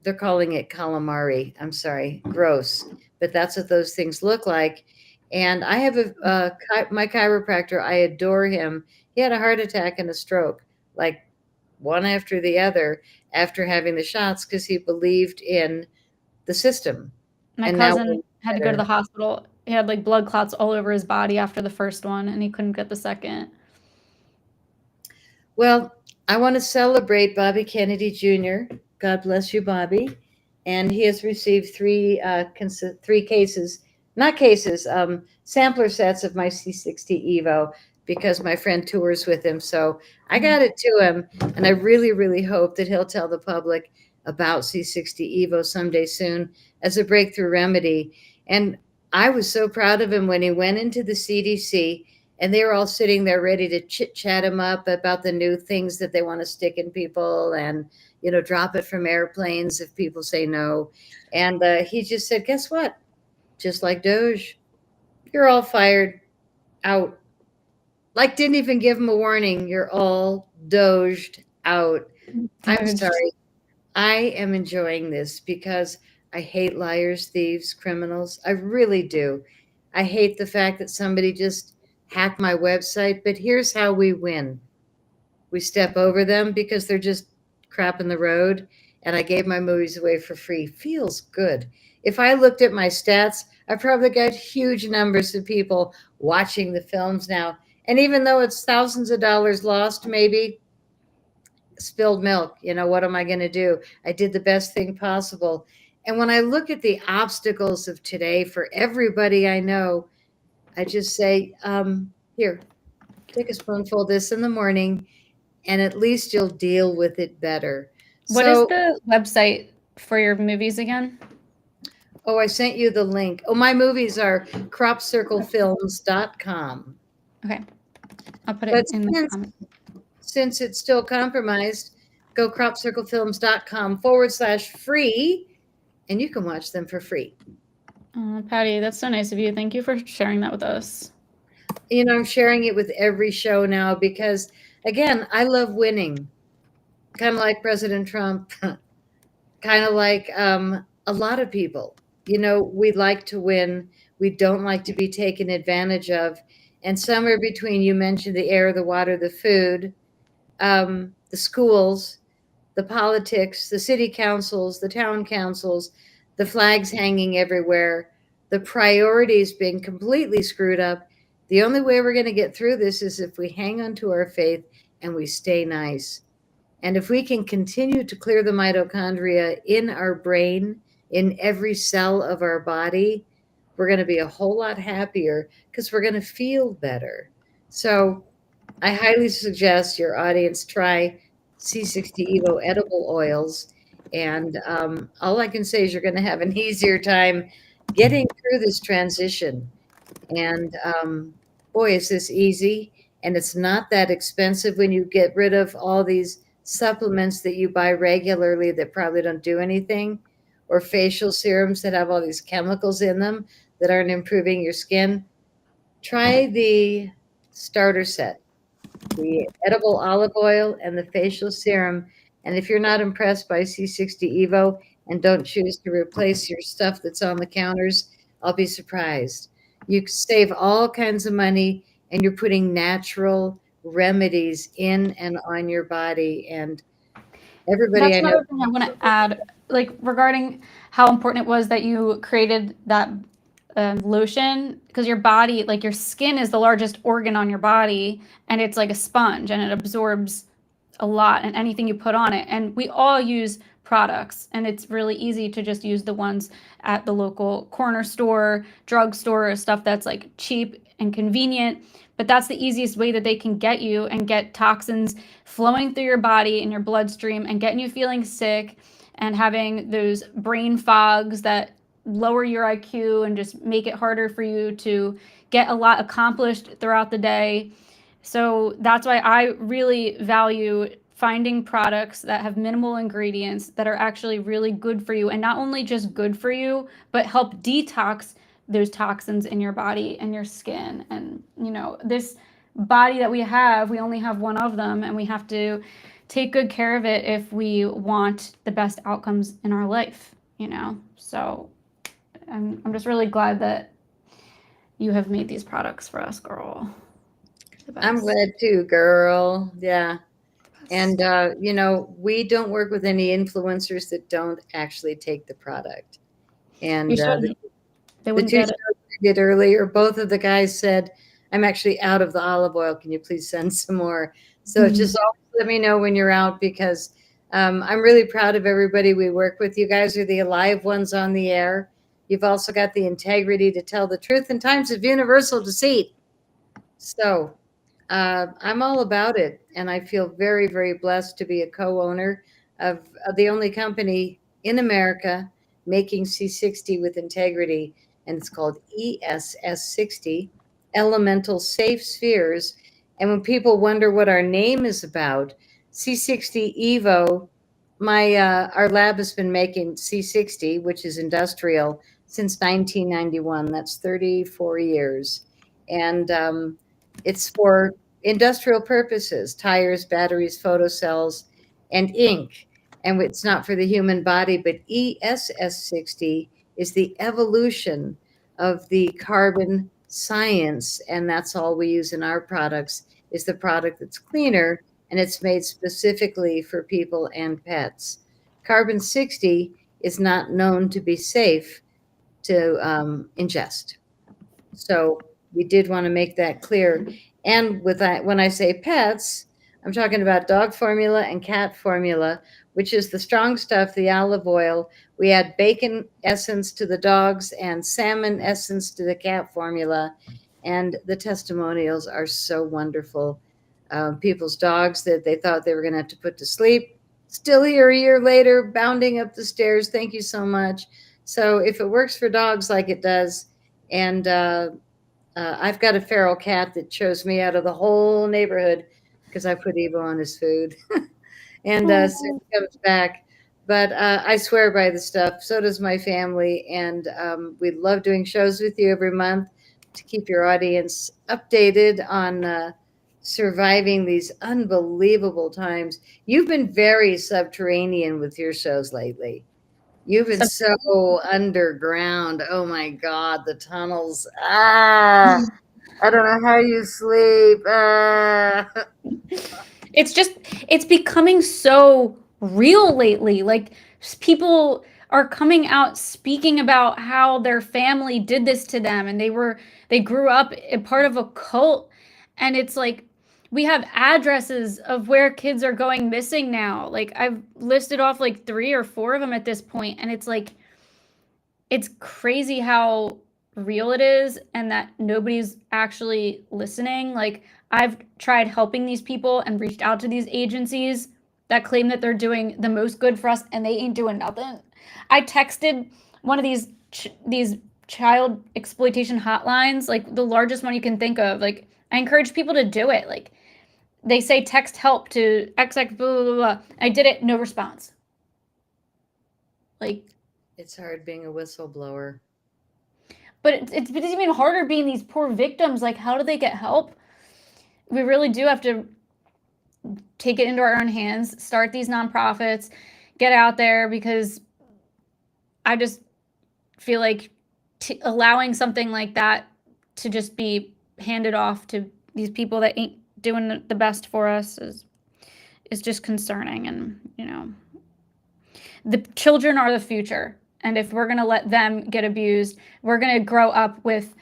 [SPEAKER 2] They're calling it calamari. I'm sorry, gross, but that's what those things look like. And I have my chiropractor. I adore him. He had a heart attack and a stroke, like one after the other, after having the shots because he believed in the system.
[SPEAKER 1] My
[SPEAKER 2] And now
[SPEAKER 1] cousin had to go to the hospital. He had like blood clots all over his body after the first one, and he couldn't get the second.
[SPEAKER 2] well, I want to celebrate Bobby Kennedy Jr. God bless you, Bobby. And he has received three cases, not cases, sampler sets of my C60 Evo because my friend tours with him. So I got it to him, and I really, really hope that he'll tell the public about C60 Evo someday soon as a breakthrough remedy. And I was so proud of him when he went into the CDC and they were all sitting there ready to chit chat him up about the new things that they want to stick in people and, drop it from airplanes if people say no. And he just said, guess what? Just like Doge, you're all fired out. Like, didn't even give him a warning. You're all doged out. I'm sorry. I am enjoying this because I hate liars, thieves, criminals. I really do. I hate the fact that somebody just hacked my website, but here's how we win. We step over them because they're just crap in the road, and I gave my movies away for free. Feels good. If I looked at my stats, I probably got huge numbers of people watching the films now. And even though it's thousands of dollars lost, maybe spilled milk, what am I going to do? I did the best thing possible. And when I look at the obstacles of today for everybody I know, I just say, here, take a spoonful of this in the morning, and at least you'll deal with it better.
[SPEAKER 1] What is
[SPEAKER 2] So,
[SPEAKER 1] the website for your movies again?
[SPEAKER 2] oh, I sent you the link. Oh, my movies are cropcirclefilms.com.
[SPEAKER 1] Okay. I'll put
[SPEAKER 2] But
[SPEAKER 1] it in the comments.
[SPEAKER 2] since it's still compromised, go cropcirclefilms.com/free, and you can watch them for free.
[SPEAKER 1] Patty, that's so nice of you. Thank you for sharing that with us.
[SPEAKER 2] I'm sharing it with every show now because, again, I love winning. Kind of like President Trump, kind of like a lot of people. We like to win. We don't like to be taken advantage of. And somewhere between, you mentioned the air, the water, the food, the schools, the politics, the city councils, the town councils, the flags hanging everywhere, the priorities being completely screwed up. The only way we're going to get through this is if we hang on to our faith and we stay nice. And if we can continue to clear the mitochondria in our brain, in every cell of our body, we're going to be a whole lot happier because we're going to feel better. So I highly suggest your audience try C60 Evo edible oils. And all I can say is you're going to have an easier time getting through this transition. And boy, is this easy. And it's not that expensive when you get rid of all these supplements that you buy regularly that probably don't do anything, or facial serums that have all these chemicals in them that aren't improving your skin. Try the starter set, the edible olive oil and the facial serum. And if you're not impressed by C60 Evo and don't choose to replace your stuff that's on the counters, I'll be surprised. You save all kinds of money and you're putting natural remedies in and on your body. And everybody
[SPEAKER 1] That's
[SPEAKER 2] I know,
[SPEAKER 1] another thing I want to add, like regarding how important it was that you created that lotion, because your body, like your skin is the largest organ on your body, and it's like a sponge and it absorbs a lot and anything you put on it. And we all use products, and it's really easy to just use the ones at the local corner store, drugstore, stuff that's like cheap and convenient. But that's the easiest way that they can get you and get toxins flowing through your body and your bloodstream and getting you feeling sick and having those brain fogs that lower your IQ and just make it harder for you to get a lot accomplished throughout the day. So that's why I really value finding products that have minimal ingredients that are actually really good for you, and not only just good for you, but help detox those toxins in your body and your skin. And this body that we have, we only have one of them, and we have to take good care of it if we want the best outcomes in our life. So I'm just really glad that you have made these products for us, girl.
[SPEAKER 2] I'm glad too, girl. Yeah. And, we don't work with any influencers that don't actually take the product. And
[SPEAKER 1] You should. They
[SPEAKER 2] the
[SPEAKER 1] wouldn't
[SPEAKER 2] two
[SPEAKER 1] get
[SPEAKER 2] shows
[SPEAKER 1] it.
[SPEAKER 2] I did earlier, both of the guys said, I'm actually out of the olive oil. Can you please send some more? So just always let me know when you're out, because I'm really proud of everybody we work with. You guys are the alive ones on the air. You've also got the integrity to tell the truth in times of universal deceit. So I'm all about it. And I feel very, very blessed to be a co-owner of the only company in America making C60 with integrity. And it's called ESS60, Elemental Safe Spheres. And when people wonder what our name is about, C60 Evo, our lab has been making C60, which is industrial, since 1991. That's 34 years. And it's for industrial purposes: tires, batteries, photocells, and ink. And it's not for the human body, but ESS60 is the evolution of the carbon science. And that's all we use in our products, is the product that's cleaner, and it's made specifically for people and pets. Carbon 60 is not known to be safe to ingest. So we did want to make that clear. And with that, when I say pets, I'm talking about dog formula and cat formula, which is the strong stuff, the olive oil. We add bacon essence to the dogs and salmon essence to the cat formula. And the testimonials are so wonderful. People's dogs that they thought they were going to have to put to sleep, still here a year later, bounding up the stairs. Thank you so much. So if it works for dogs like it does, and I've got a feral cat that chose me out of the whole neighborhood because I put Evo on his food. And soon he comes back. But I swear by the stuff. So does my family. And we love doing shows with you every month to keep your audience updated on surviving these unbelievable times. You've been very subterranean with your shows lately. You've been so underground. Oh my God, the tunnels. I don't know how you sleep.
[SPEAKER 1] It's becoming so real lately. Like, people are coming out speaking about how their family did this to them, and they grew up a part of a cult. And it's like, we have addresses of where kids are going missing now. Like, I've listed off like 3 or 4 of them at this point, and it's like, it's crazy how real it is and that nobody's actually listening. Like, I've tried helping these people and reached out to these agencies, that claim that they're doing the most good for us and they ain't doing nothing. I texted one of these child exploitation hotlines, like the largest one you can think of. Like, I encourage people to do it. Like, they say text help to XX blah blah blah. I did it, no response. Like,
[SPEAKER 2] It's hard being a whistleblower.
[SPEAKER 1] but it's even harder being these poor victims. Like, how do they get help? We really do have to take it into our own hands, start these nonprofits, get out there, because I just feel like allowing something like that to just be handed off to these people that ain't doing the best for us is just concerning. And the children are the future, and if we're going to let them get abused, we're going to grow up with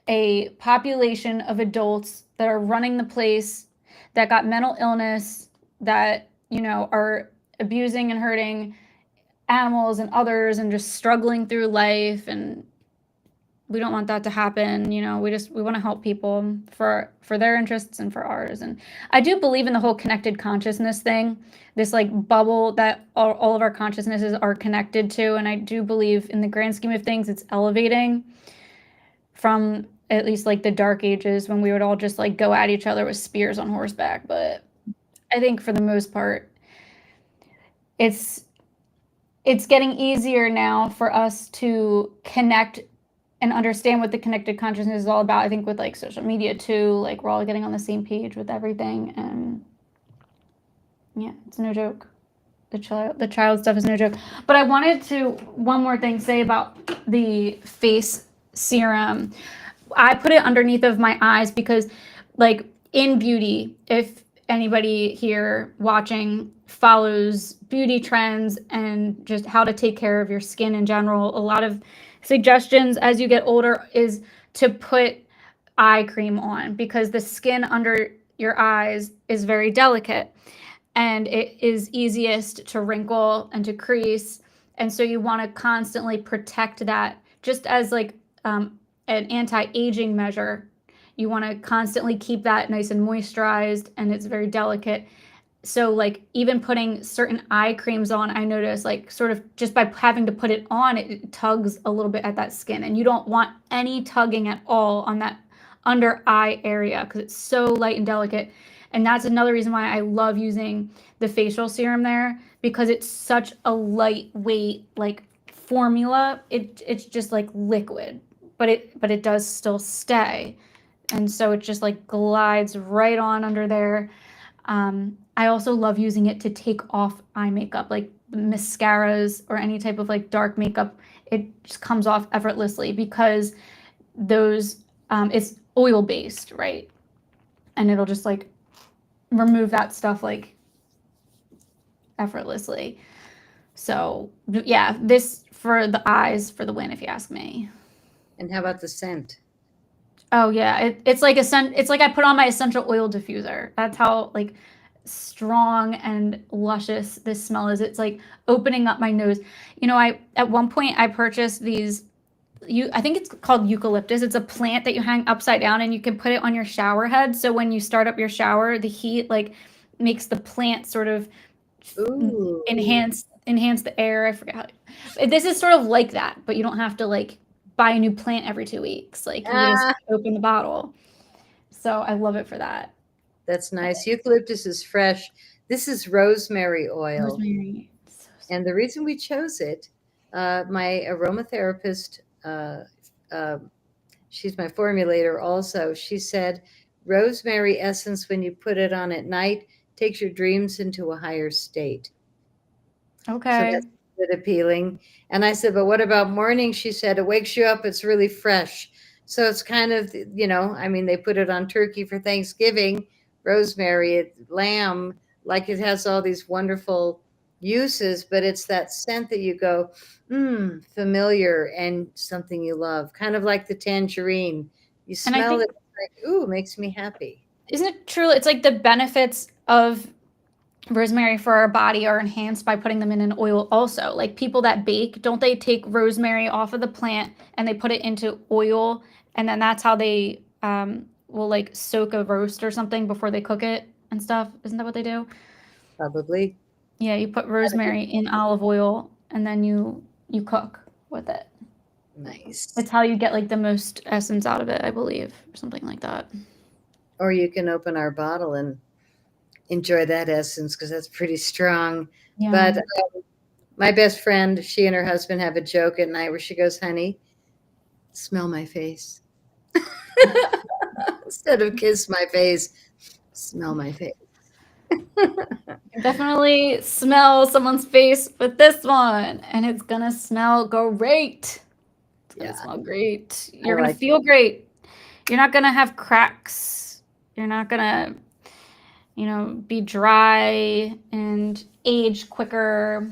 [SPEAKER 1] a population of adults that are running the place, that got mental illness, that are abusing and hurting animals and others and just struggling through life. And we don't want that to happen. We want to help people for their interests and for ours. And I do believe in the whole connected consciousness thing, this like bubble that all of our consciousnesses are connected to. And I do believe in the grand scheme of things, it's elevating from at least like the dark ages when we would all just like go at each other with spears on horseback. But I think for the most part, it's getting easier now for us to connect and understand what the connected consciousness is all about. I think with like social media too, like we're all getting on the same page with everything. And yeah, it's no joke. The child stuff is no joke. But I wanted to one more thing say about the face serum. I put it underneath of my eyes because, like, in beauty, if anybody here watching follows beauty trends and just how to take care of your skin in general, a lot of suggestions as you get older is to put eye cream on, because the skin under your eyes is very delicate and it is easiest to wrinkle and to crease. And so you want to constantly protect that, just as like an anti-aging measure. You want to constantly keep that nice and moisturized, and it's very delicate. So like even putting certain eye creams on, I notice like sort of just by having to put it on, it tugs a little bit at that skin, and you don't want any tugging at all on that under eye area because it's so light and delicate. And that's another reason why I love using the facial serum there, because it's such a lightweight like formula. It's just like liquid, but it does still stay. And so it just like glides right on under there. I also love using it to take off eye makeup, like mascaras or any type of like dark makeup. It just comes off effortlessly because those it's oil based, right? And it'll just like remove that stuff like effortlessly. So yeah, this for the eyes for the win, if you ask me.
[SPEAKER 2] And how about the scent?
[SPEAKER 1] Oh yeah, it's like it's like I put on my essential oil diffuser. That's how like strong and luscious this smell is. It's like opening up my nose. I at one point I purchased these. I think it's called eucalyptus. It's a plant that you hang upside down and you can put it on your shower head. So when you start up your shower, the heat like makes the plant sort of
[SPEAKER 2] Ooh.
[SPEAKER 1] enhance the air. I forget how. This is sort of like that, but you don't have to like buy a new plant every 2 weeks. Like you just open the bottle. So I love it for that.
[SPEAKER 2] That's nice. Eucalyptus is fresh. This is rosemary oil.
[SPEAKER 1] Rosemary.
[SPEAKER 2] And the reason we chose it, my aromatherapist, she's my formulator also, she said rosemary essence, when you put it on at night, takes your dreams into a higher state. So
[SPEAKER 1] Okay.
[SPEAKER 2] that's a bit appealing. And I said, but what about morning? She said, it wakes you up. It's really fresh. So it's kind of, they put it on turkey for Thanksgiving, rosemary, lamb, like it has all these wonderful uses, but it's that scent that you go, familiar and something you love, kind of like the tangerine. You
[SPEAKER 1] And I
[SPEAKER 2] smell
[SPEAKER 1] think,
[SPEAKER 2] it, like, ooh, makes me happy.
[SPEAKER 1] isn't it true? It's like the benefits of rosemary for our body are enhanced by putting them in an oil also. Like people that bake, don't they take rosemary off of the plant and they put it into oil, and then that's how they will like soak a roast or something before they cook it and stuff? Isn't that what they do?
[SPEAKER 2] Probably.
[SPEAKER 1] Yeah, you put rosemary in olive oil and then you cook with it.
[SPEAKER 2] Nice.
[SPEAKER 1] It's how you get like the most essence out of it, I believe, or something like that.
[SPEAKER 2] Or you can open our bottle and enjoy that essence because that's pretty strong.
[SPEAKER 1] Yeah.
[SPEAKER 2] But my best friend, she and her husband have a joke at night where she goes, honey, smell my face. Instead of kiss my face, smell my face.
[SPEAKER 1] You definitely smell someone's face with this one, and it's gonna smell great. It's gonna smell great. You're gonna feel great. You're not gonna have cracks. You're not gonna, be dry and age quicker.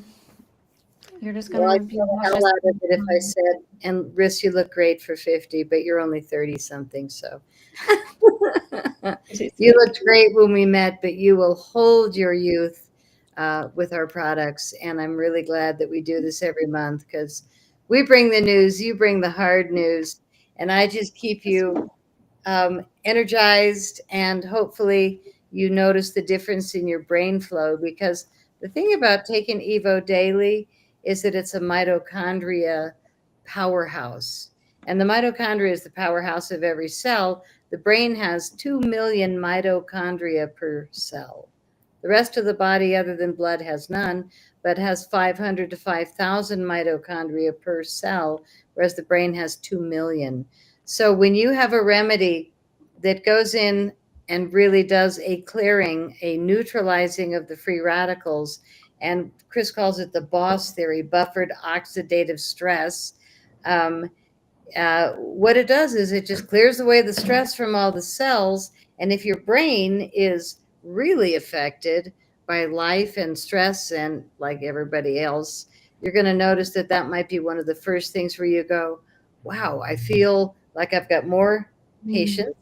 [SPEAKER 1] You're just
[SPEAKER 2] Well,
[SPEAKER 1] gonna
[SPEAKER 2] I'd
[SPEAKER 1] be
[SPEAKER 2] feel the hell
[SPEAKER 1] luscious.
[SPEAKER 2] out of it if I said, and Riss, you look great for 50, but you're only 30 something, so. You looked great when we met, but you will hold your youth with our products. And I'm really glad that we do this every month because we bring the news, you bring the hard news, and I just keep you energized, and hopefully you notice the difference in your brain flow, because the thing about taking Evo daily is that it's a mitochondria powerhouse, and the mitochondria is the powerhouse of every cell. The brain has 2 million mitochondria per cell. The rest of the body, other than blood, has none, but has 500 to 5,000 mitochondria per cell, whereas the brain has 2 million. So when you have a remedy that goes in and really does a clearing, a neutralizing of the free radicals, and Chris calls it the BOSS theory, buffered oxidative stress. What it does is it just clears away the stress from all the cells. And if your brain is really affected by life and stress, and like everybody else, you're going to notice that that might be one of the first things where you go, wow, I feel like I've got more patience,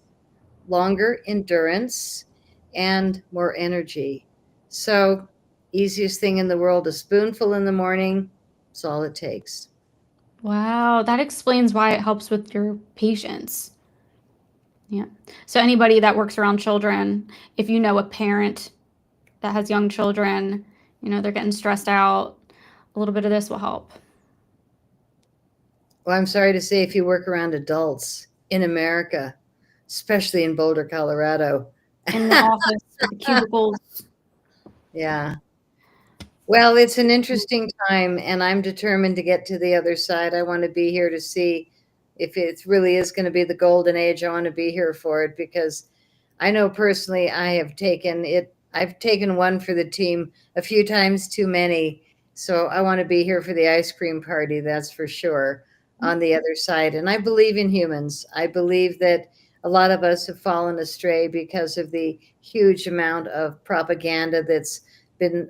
[SPEAKER 2] longer endurance, and more energy. So, easiest thing in the world, a spoonful in the morning, that's all it takes.
[SPEAKER 1] Wow, that explains why it helps with your patience. Yeah. So anybody that works around children, if you know a parent that has young children, they're getting stressed out, a little bit of this will help.
[SPEAKER 2] Well, I'm sorry to say, if you work around adults in America, especially in Boulder, Colorado.
[SPEAKER 1] In the office with the cubicles.
[SPEAKER 2] Yeah. Well, it's an interesting time, and I'm determined to get to the other side. I want to be here to see if it really is going to be the golden age. I want to be here for it because I know personally I have taken it. I've taken one for the team a few times too many. So I want to be here for the ice cream party, that's for sure, on the other side. And I believe in humans. I believe that a lot of us have fallen astray because of the huge amount of propaganda that's been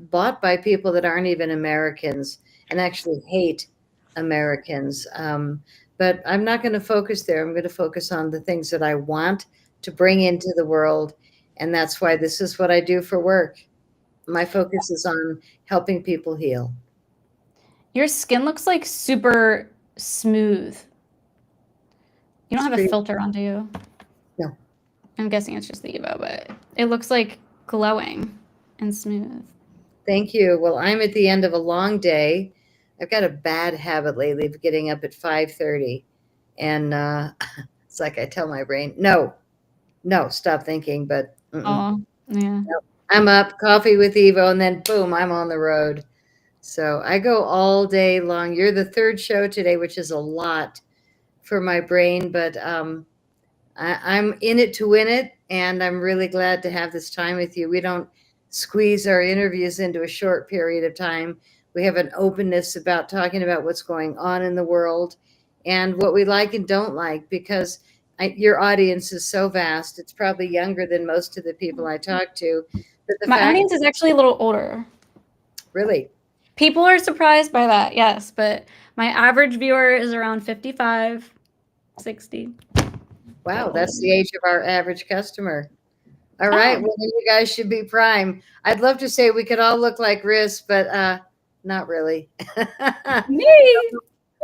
[SPEAKER 2] bought by people that aren't even Americans and actually hate Americans. But I'm not going to focus there. I'm going to focus on the things that I want to bring into the world. And that's why this is what I do for work. My focus is on helping people heal.
[SPEAKER 1] Your skin looks like super smooth. You don't have a filter on, do you?
[SPEAKER 2] No.
[SPEAKER 1] I'm guessing it's just the Evo, but it looks like glowing and smooth.
[SPEAKER 2] Thank you. Well, I'm at the end of a long day. I've got a bad habit lately of getting up at 5:30, and it's like I tell my brain, no, stop thinking. But
[SPEAKER 1] Oh, yeah.
[SPEAKER 2] I'm up, coffee with Evo, and then boom, I'm on the road. So I go all day long. You're the third show today, which is a lot for my brain, but I'm in it to win it, and I'm really glad to have this time with you. We don't squeeze our interviews into a short period of time. We have an openness about talking about what's going on in the world and what we like and don't like, because your audience is so vast. It's probably younger than most of the people I talk to. But the
[SPEAKER 1] My
[SPEAKER 2] fact,
[SPEAKER 1] audience is actually a little older.
[SPEAKER 2] really,
[SPEAKER 1] People are surprised by that, yes, but my average viewer is around 55, 60.
[SPEAKER 2] wow, that's the age of our average customer. All
[SPEAKER 1] Oh.
[SPEAKER 2] right, well, then you guys should be prime. I'd love to say we could all look like Riss, but not really.
[SPEAKER 1] Me?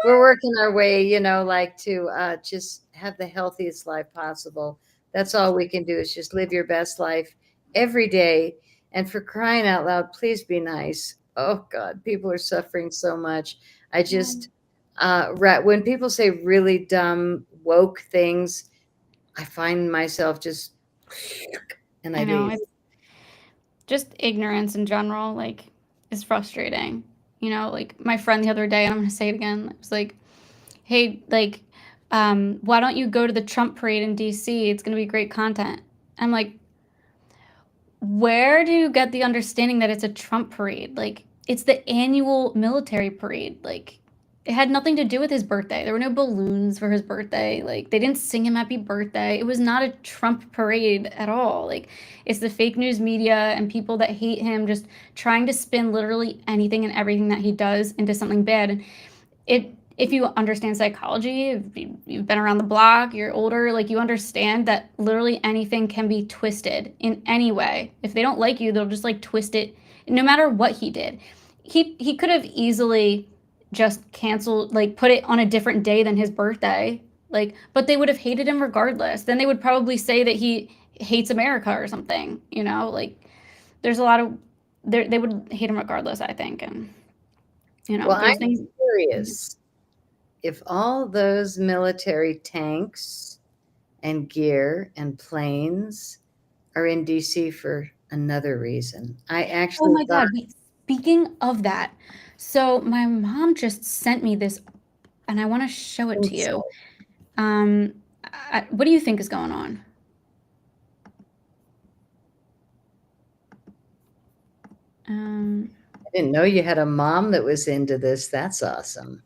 [SPEAKER 2] We're working our way, like to just have the healthiest life possible. That's all we can do, is just live your best life every day And for crying out loud, please be nice. Oh God, people are suffering so much. I just, when people say really dumb, woke things, I find myself just, and I
[SPEAKER 1] I know.
[SPEAKER 2] leave.
[SPEAKER 1] It's just ignorance in general, like, is frustrating. You know, like my friend the other day, and I'm gonna say it again, it was like, hey, like, why don't you go to the Trump parade in DC? It's gonna be great content. I'm like, where do you get the understanding that it's a Trump parade? Like, it's the annual military parade. Like, it had nothing to do with his birthday. There were no balloons for his birthday. Like, they didn't sing him happy birthday. It was not a Trump parade at all. Like, it's the fake news media and people that hate him just trying to spin literally anything and everything that he does into something bad. And if you understand psychology, if you've been around the block, you're older, like you understand that literally anything can be twisted in any way. If they don't like you, they'll just like twist it no matter what he did. He could have easily just canceled, like put it on a different day than his birthday. Like, but they would have hated him regardless. Then they would probably say that he hates America or something, you know? Like there's a lot of they would hate him regardless, I think. And you know,
[SPEAKER 2] Well,
[SPEAKER 1] there's
[SPEAKER 2] I'm
[SPEAKER 1] things.
[SPEAKER 2] curious if all those military tanks and gear and planes are in DC for another reason. I
[SPEAKER 1] Oh
[SPEAKER 2] actually
[SPEAKER 1] my
[SPEAKER 2] thought,
[SPEAKER 1] God. Wait, speaking of that, so my mom just sent me this and I want to show it to you. Um, what do you think is going on? Um,
[SPEAKER 2] I didn't know you had a mom that was into this. That's awesome.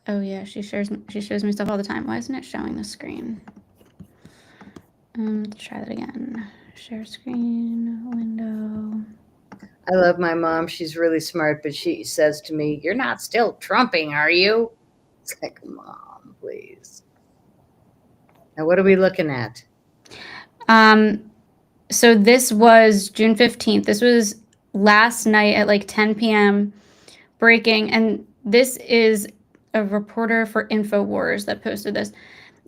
[SPEAKER 1] oh yeah, she shows me stuff all the time. Why isn't it showing the screen? Let's try that again. Share screen, window.
[SPEAKER 2] I love my mom. She's really smart, but she says to me, "You're not still trumping, are you?" It's like, Mom, please. Now, what are we looking at?
[SPEAKER 1] Um, so this was June 15th. This was last night at like 10 p.m. breaking, and this is a reporter for InfoWars that posted this.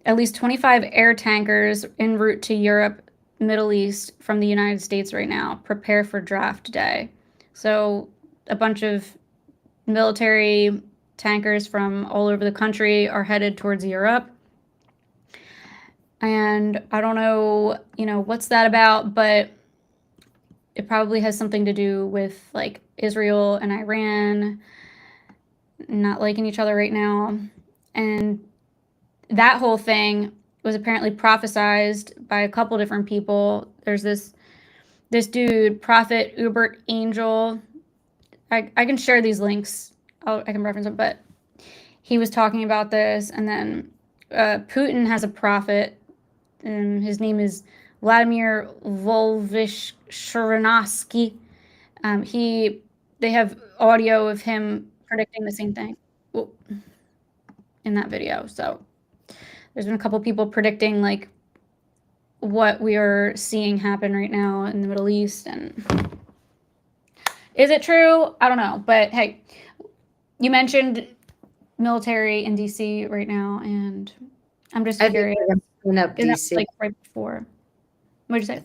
[SPEAKER 1] At least 25 air tankers en route to Europe, Middle East from the United States right now. Prepare for draft day. So a bunch of military tankers from all over the country are headed towards Europe. And I don't know, you know, what's that about, but it probably has something to do with like Israel and Iran not liking each other right now. And that whole thing was apparently prophesized by a couple different people. There's this dude, Prophet Ubert Angel. I can share these links. I can reference them, but he was talking about this, and then Putin has a prophet, and his name is Vladimir Volvyshcherovsky. They have audio of him predicting the same thing in that video. So there's been a couple people predicting like what we are seeing happen right now in the Middle East. And is it true? I don't know. But hey, you mentioned military in DC right now, and I'm just
[SPEAKER 2] I think
[SPEAKER 1] curious.
[SPEAKER 2] they're going to clean up
[SPEAKER 1] And that was
[SPEAKER 2] DC.
[SPEAKER 1] like right before. What did you say?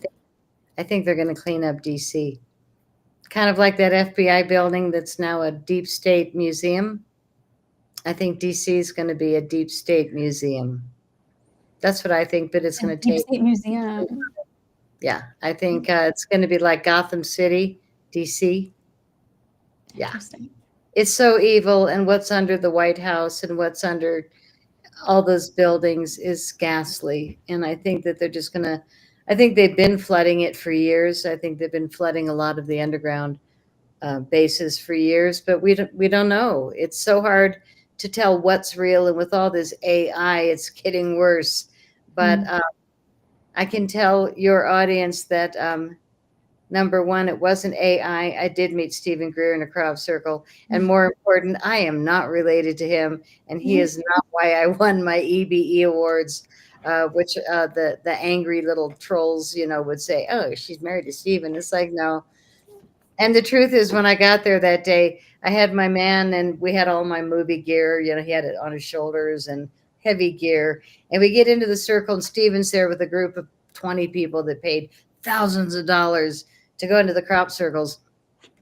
[SPEAKER 2] I think they're going to clean up DC. Kind of like that FBI building that's now a deep state museum. I think DC is going to be a deep state museum. That's what I think, but it's
[SPEAKER 1] A
[SPEAKER 2] going to
[SPEAKER 1] Deep
[SPEAKER 2] take,
[SPEAKER 1] State Museum.
[SPEAKER 2] yeah, I think it's going to be like Gotham City, DC. Yeah.
[SPEAKER 1] Interesting.
[SPEAKER 2] It's so evil, and what's under the White House and what's under all those buildings is ghastly. And I think that they're just going to, I think they've been flooding it for years. I think they've been flooding a lot of the underground bases for years, but we don't know. It's so hard to tell what's real, and with all this AI, it's getting worse. But I can tell your audience that number one, it wasn't AI. I did meet Stephen Greer in a crowd circle, and more important, I am not related to him, and he is not why I won my EBE awards. Which the angry little trolls, you know, would say, "Oh, she's married to Stephen." It's like, no. And the truth is, when I got there that day, I had my man, and we had all my movie gear. You know, he had it on his shoulders and heavy gear. And we get into the circle, and Steven's there with a group of 20 people that paid thousands of dollars to go into the crop circles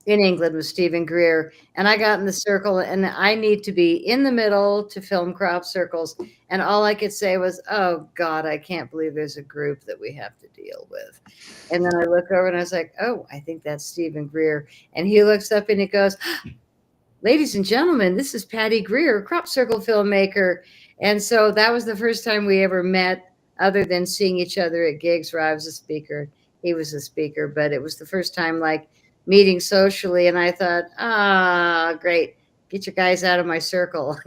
[SPEAKER 2] in England with Stephen Greer. And I got in the circle, and I need to be in the middle to film crop circles. And all I could say was, oh God, I can't believe there's a group that we have to deal with. And then I look over and I was like, oh, I think that's Stephen Greer. And he looks up and he goes, ladies and gentlemen, this is Patty Greer, crop circle filmmaker. And so that was the first time we ever met, other than seeing each other at gigs where I was a speaker. He was a speaker, but it was the first time like meeting socially. And I thought, great. Get your guys out of my circle.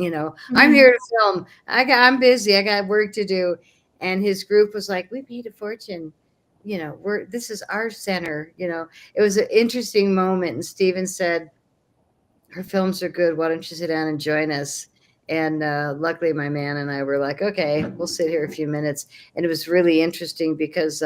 [SPEAKER 2] I'm here to film. I'm busy. I got work to do. And his group was like, we paid a fortune. This is our center. It was an interesting moment. And Steven said, her films are good. Why don't you sit down and join us? And luckily, my man and I were like, okay, we'll sit here a few minutes. And it was really interesting because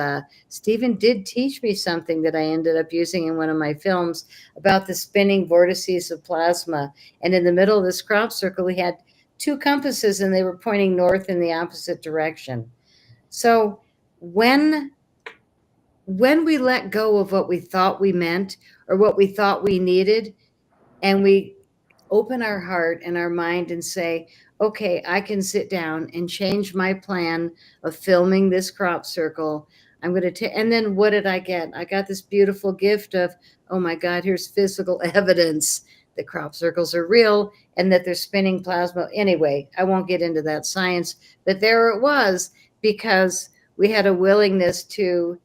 [SPEAKER 2] Stephen did teach me something that I ended up using in one of my films about the spinning vortices of plasma. And in the middle of this crop circle, we had two compasses and they were pointing north in the opposite direction. So when we let go of what we thought we meant or what we thought we needed, and we open our heart and our mind and say, okay, I can sit down and change my plan of filming this crop circle. I'm going to and then what did I get? I got this beautiful gift of, oh my God, here's physical evidence that crop circles are real and that they're spinning plasma. Anyway, I won't get into that science, but there it was, because we had a willingness to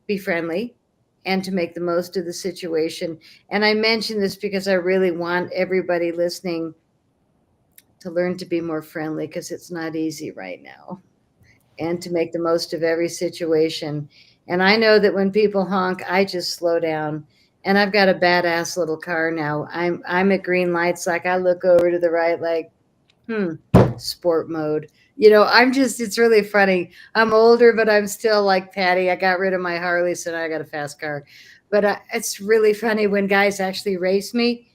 [SPEAKER 2] be friendly and to make the most of the situation. And I mention this because I really want everybody listening to learn to be more friendly, because it's not easy right now, and to make the most of every situation. And I know that when people honk, I just slow down. And I've got a badass little car now. I'm at green lights, like I look over to the right, like, sport mode. It's really funny. I'm older, but I'm still like Patty. I got rid of my Harley, so now I got a fast car. But it's really funny when guys actually race me.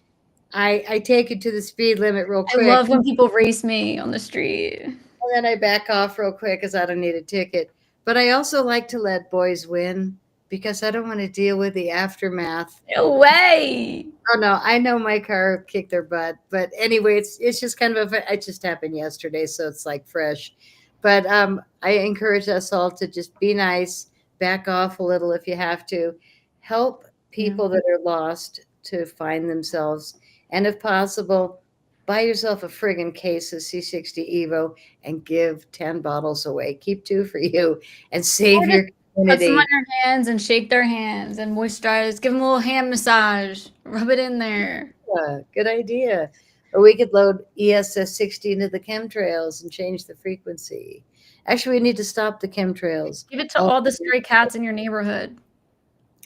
[SPEAKER 2] I take it to the speed limit real
[SPEAKER 1] I
[SPEAKER 2] quick.
[SPEAKER 1] love when people race me on the street.
[SPEAKER 2] And then I back off real quick because I don't need a ticket. But I also like to let boys win because I don't want to deal with the aftermath.
[SPEAKER 1] No way.
[SPEAKER 2] Oh no, I know my car kicked their butt, but anyway, it's just kind of it just happened yesterday, so it's like fresh. But I encourage us all to just be nice, back off a little if you have to, help people that are lost to find themselves, and if possible, buy yourself a friggin' case of C60 Evo and give 10 bottles away. Keep 2 for you and save your
[SPEAKER 1] Put some
[SPEAKER 2] community.
[SPEAKER 1] on your hands and shake their hands and moisturize. Give them a little hand massage. Rub it in there.
[SPEAKER 2] Yeah, good idea. Or we could load ESS 60 into the chemtrails and change the frequency. Actually, we need to stop the chemtrails.
[SPEAKER 1] Give it to all the stray cats in your neighborhood.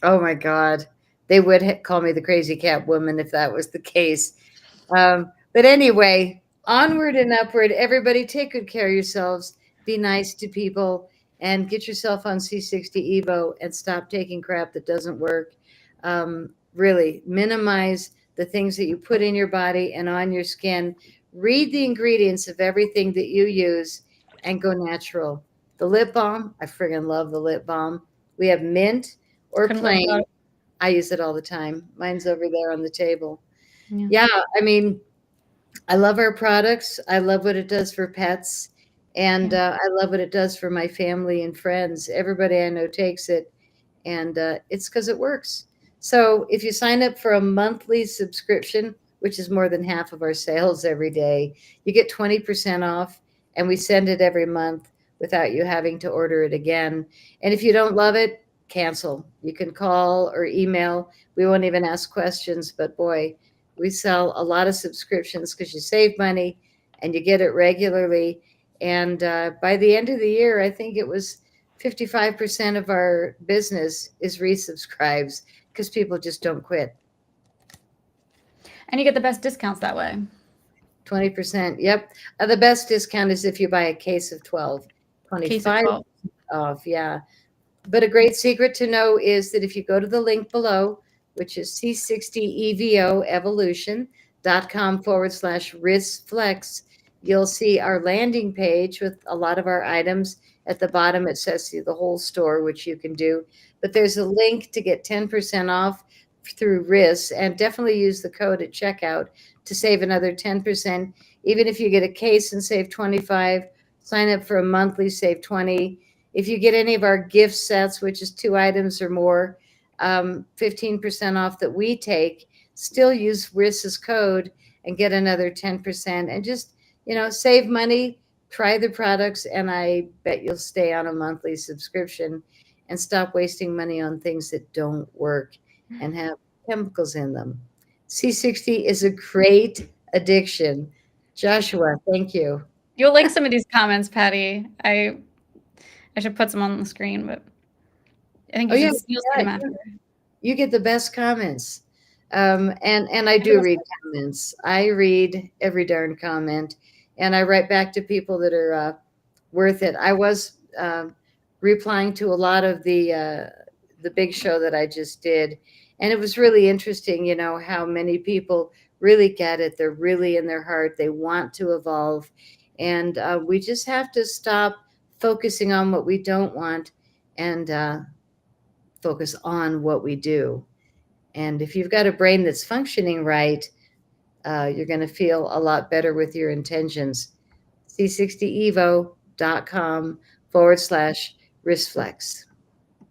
[SPEAKER 2] Oh my God. They would call me the crazy cat woman if that was the case. But anyway, onward and upward. Everybody take good care of yourselves. Be nice to people and get yourself on C60 Evo and stop taking crap that doesn't work. Really minimize the things that you put in your body and on your skin. Read the ingredients of everything that you use and go natural. The lip balm, I friggin' love the lip balm. We have mint or plain. I use it all the time. Mine's over there on the table. Yeah, I mean, I love our products. I love what it does for pets. And I love what it does for my family and friends. Everybody I know takes it. And it's because it works. So if you sign up for a monthly subscription, which is more than half of our sales every day, you get 20% off. And we send it every month without you having to order it again. And if you don't love it, cancel. You can call or email. We won't even ask questions. But boy, we sell a lot of subscriptions because you save money and you get it regularly. And by the end of the year, I think it was 55% of our business is resubscribes because people just don't quit.
[SPEAKER 1] And you get the best discounts that way.
[SPEAKER 2] 20%. Yep. The best discount is if you buy a case of 12. 25 off. Yeah. But a great secret to know is that if you go to the link below, which is C60EVOevolution.com/RISFlex, you'll see our landing page with a lot of our items. At the bottom, it says the whole store, which you can do. But there's a link to get 10% off through RIS, and definitely use the code at checkout to save another 10%. Even if you get a case and save 25, sign up for a monthly, save 20. If you get any of our gift sets, which is 2 items or more, 15% off that we take, still use RIS's code and get another 10%, and just, save money, try the products, and I bet you'll stay on a monthly subscription and stop wasting money on things that don't work and have chemicals in them. C60 is a great addiction. Joshua, thank you.
[SPEAKER 1] You'll like some of these comments, Patty. I should put some on the screen, but I think
[SPEAKER 2] Oh, yeah,
[SPEAKER 1] you'll see them after.
[SPEAKER 2] you get the best comments. And I do read comments. I read every darn comment, and I write back to people that are worth it. I was replying to a lot of the big show that I just did, and it was really interesting, how many people really get it. They're really in their heart. They want to evolve, and we just have to stop focusing on what we don't want and focus on what we do. And if you've got a brain that's functioning right, you're going to feel a lot better with your intentions. C60evo.com/wristflex.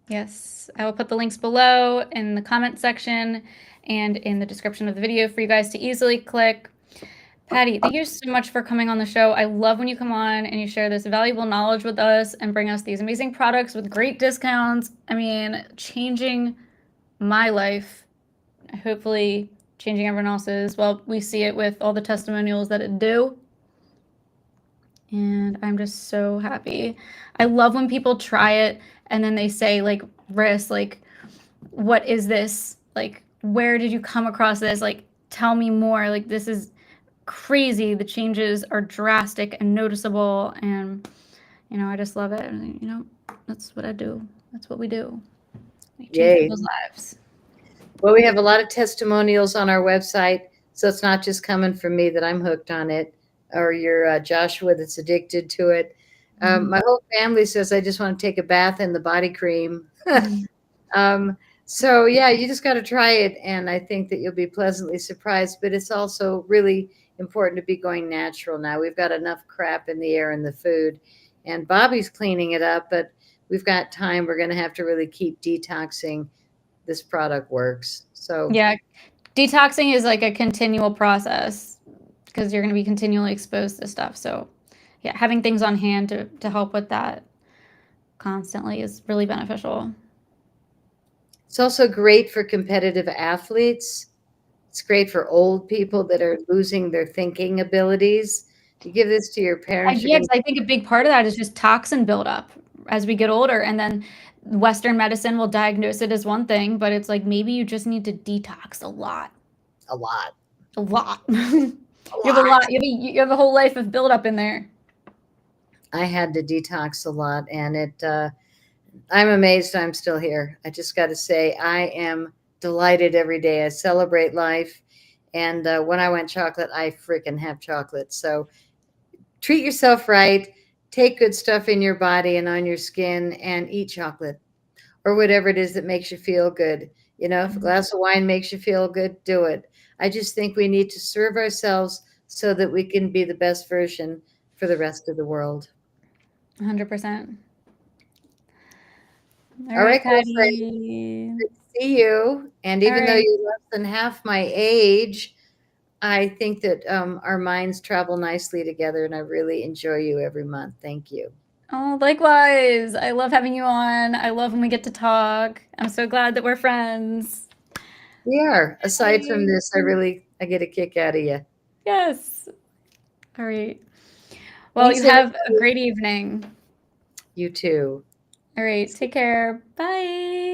[SPEAKER 1] Yes, I will put the links below in the comment section and in the description of the video for you guys to easily click. Patty, thank you so much for coming on the show. I love when you come on and you share this valuable knowledge with us and bring us these amazing products with great discounts. I mean, changing my life, hopefully changing everyone else's. Well, we see it with all the testimonials that it do. And I'm just so happy. I love when people try it and then they say, like, RIS, like, what is this? Like, where did you come across this? Like, tell me more. Like, this is crazy. The changes are drastic and noticeable. And, I just love it. And, that's what I do. That's what we do. We change people's lives.
[SPEAKER 2] Well, we have a lot of testimonials on our website, so it's not just coming from me that I'm hooked on it, or your Joshua that's addicted to it. My whole family says I just want to take a bath in the body cream. So yeah, you just got to try it, and I think that you'll be pleasantly surprised. But it's also really important to be going natural now. We've got enough crap in the air and the food, and Bobby's cleaning it up, but we've got time. We're going to have to really keep detoxing. This product works. So
[SPEAKER 1] yeah, detoxing is like a continual process because you're going to be continually exposed to stuff. So yeah, having things on hand to help with that constantly is really beneficial.
[SPEAKER 2] It's also great for competitive athletes. It's great for old people that are losing their thinking abilities. You give this to your parents.
[SPEAKER 1] Yeah, I think a big part of that is just toxin buildup as we get older. And then Western medicine will diagnose it as one thing, but it's like maybe you just need to detox a lot.
[SPEAKER 2] A lot.
[SPEAKER 1] A lot. You have a lot. You have a whole life of buildup in there.
[SPEAKER 2] I had to detox a lot, and I'm amazed I'm still here. I just got to say, I am delighted every day. I celebrate life. And when I want chocolate, I freaking have chocolate. So treat yourself right. Take good stuff in your body and on your skin, and eat chocolate or whatever it is that makes you feel good. If a glass of wine makes you feel good, do it. I just think we need to serve ourselves so that we can be the best version for the rest of the world.
[SPEAKER 1] 100%.
[SPEAKER 2] All right,
[SPEAKER 1] Patty.
[SPEAKER 2] Good to see you. And even though you're less than half my age, I think that our minds travel nicely together, and I really enjoy you every month. Thank you.
[SPEAKER 1] Oh, likewise. I love having you on. I love when we get to talk. I'm so glad that we're friends.
[SPEAKER 2] We are. Aside from this, I get a kick out of you.
[SPEAKER 1] Yes. All right. Well, you have a great evening.
[SPEAKER 2] You too.
[SPEAKER 1] All right. Take care. Bye.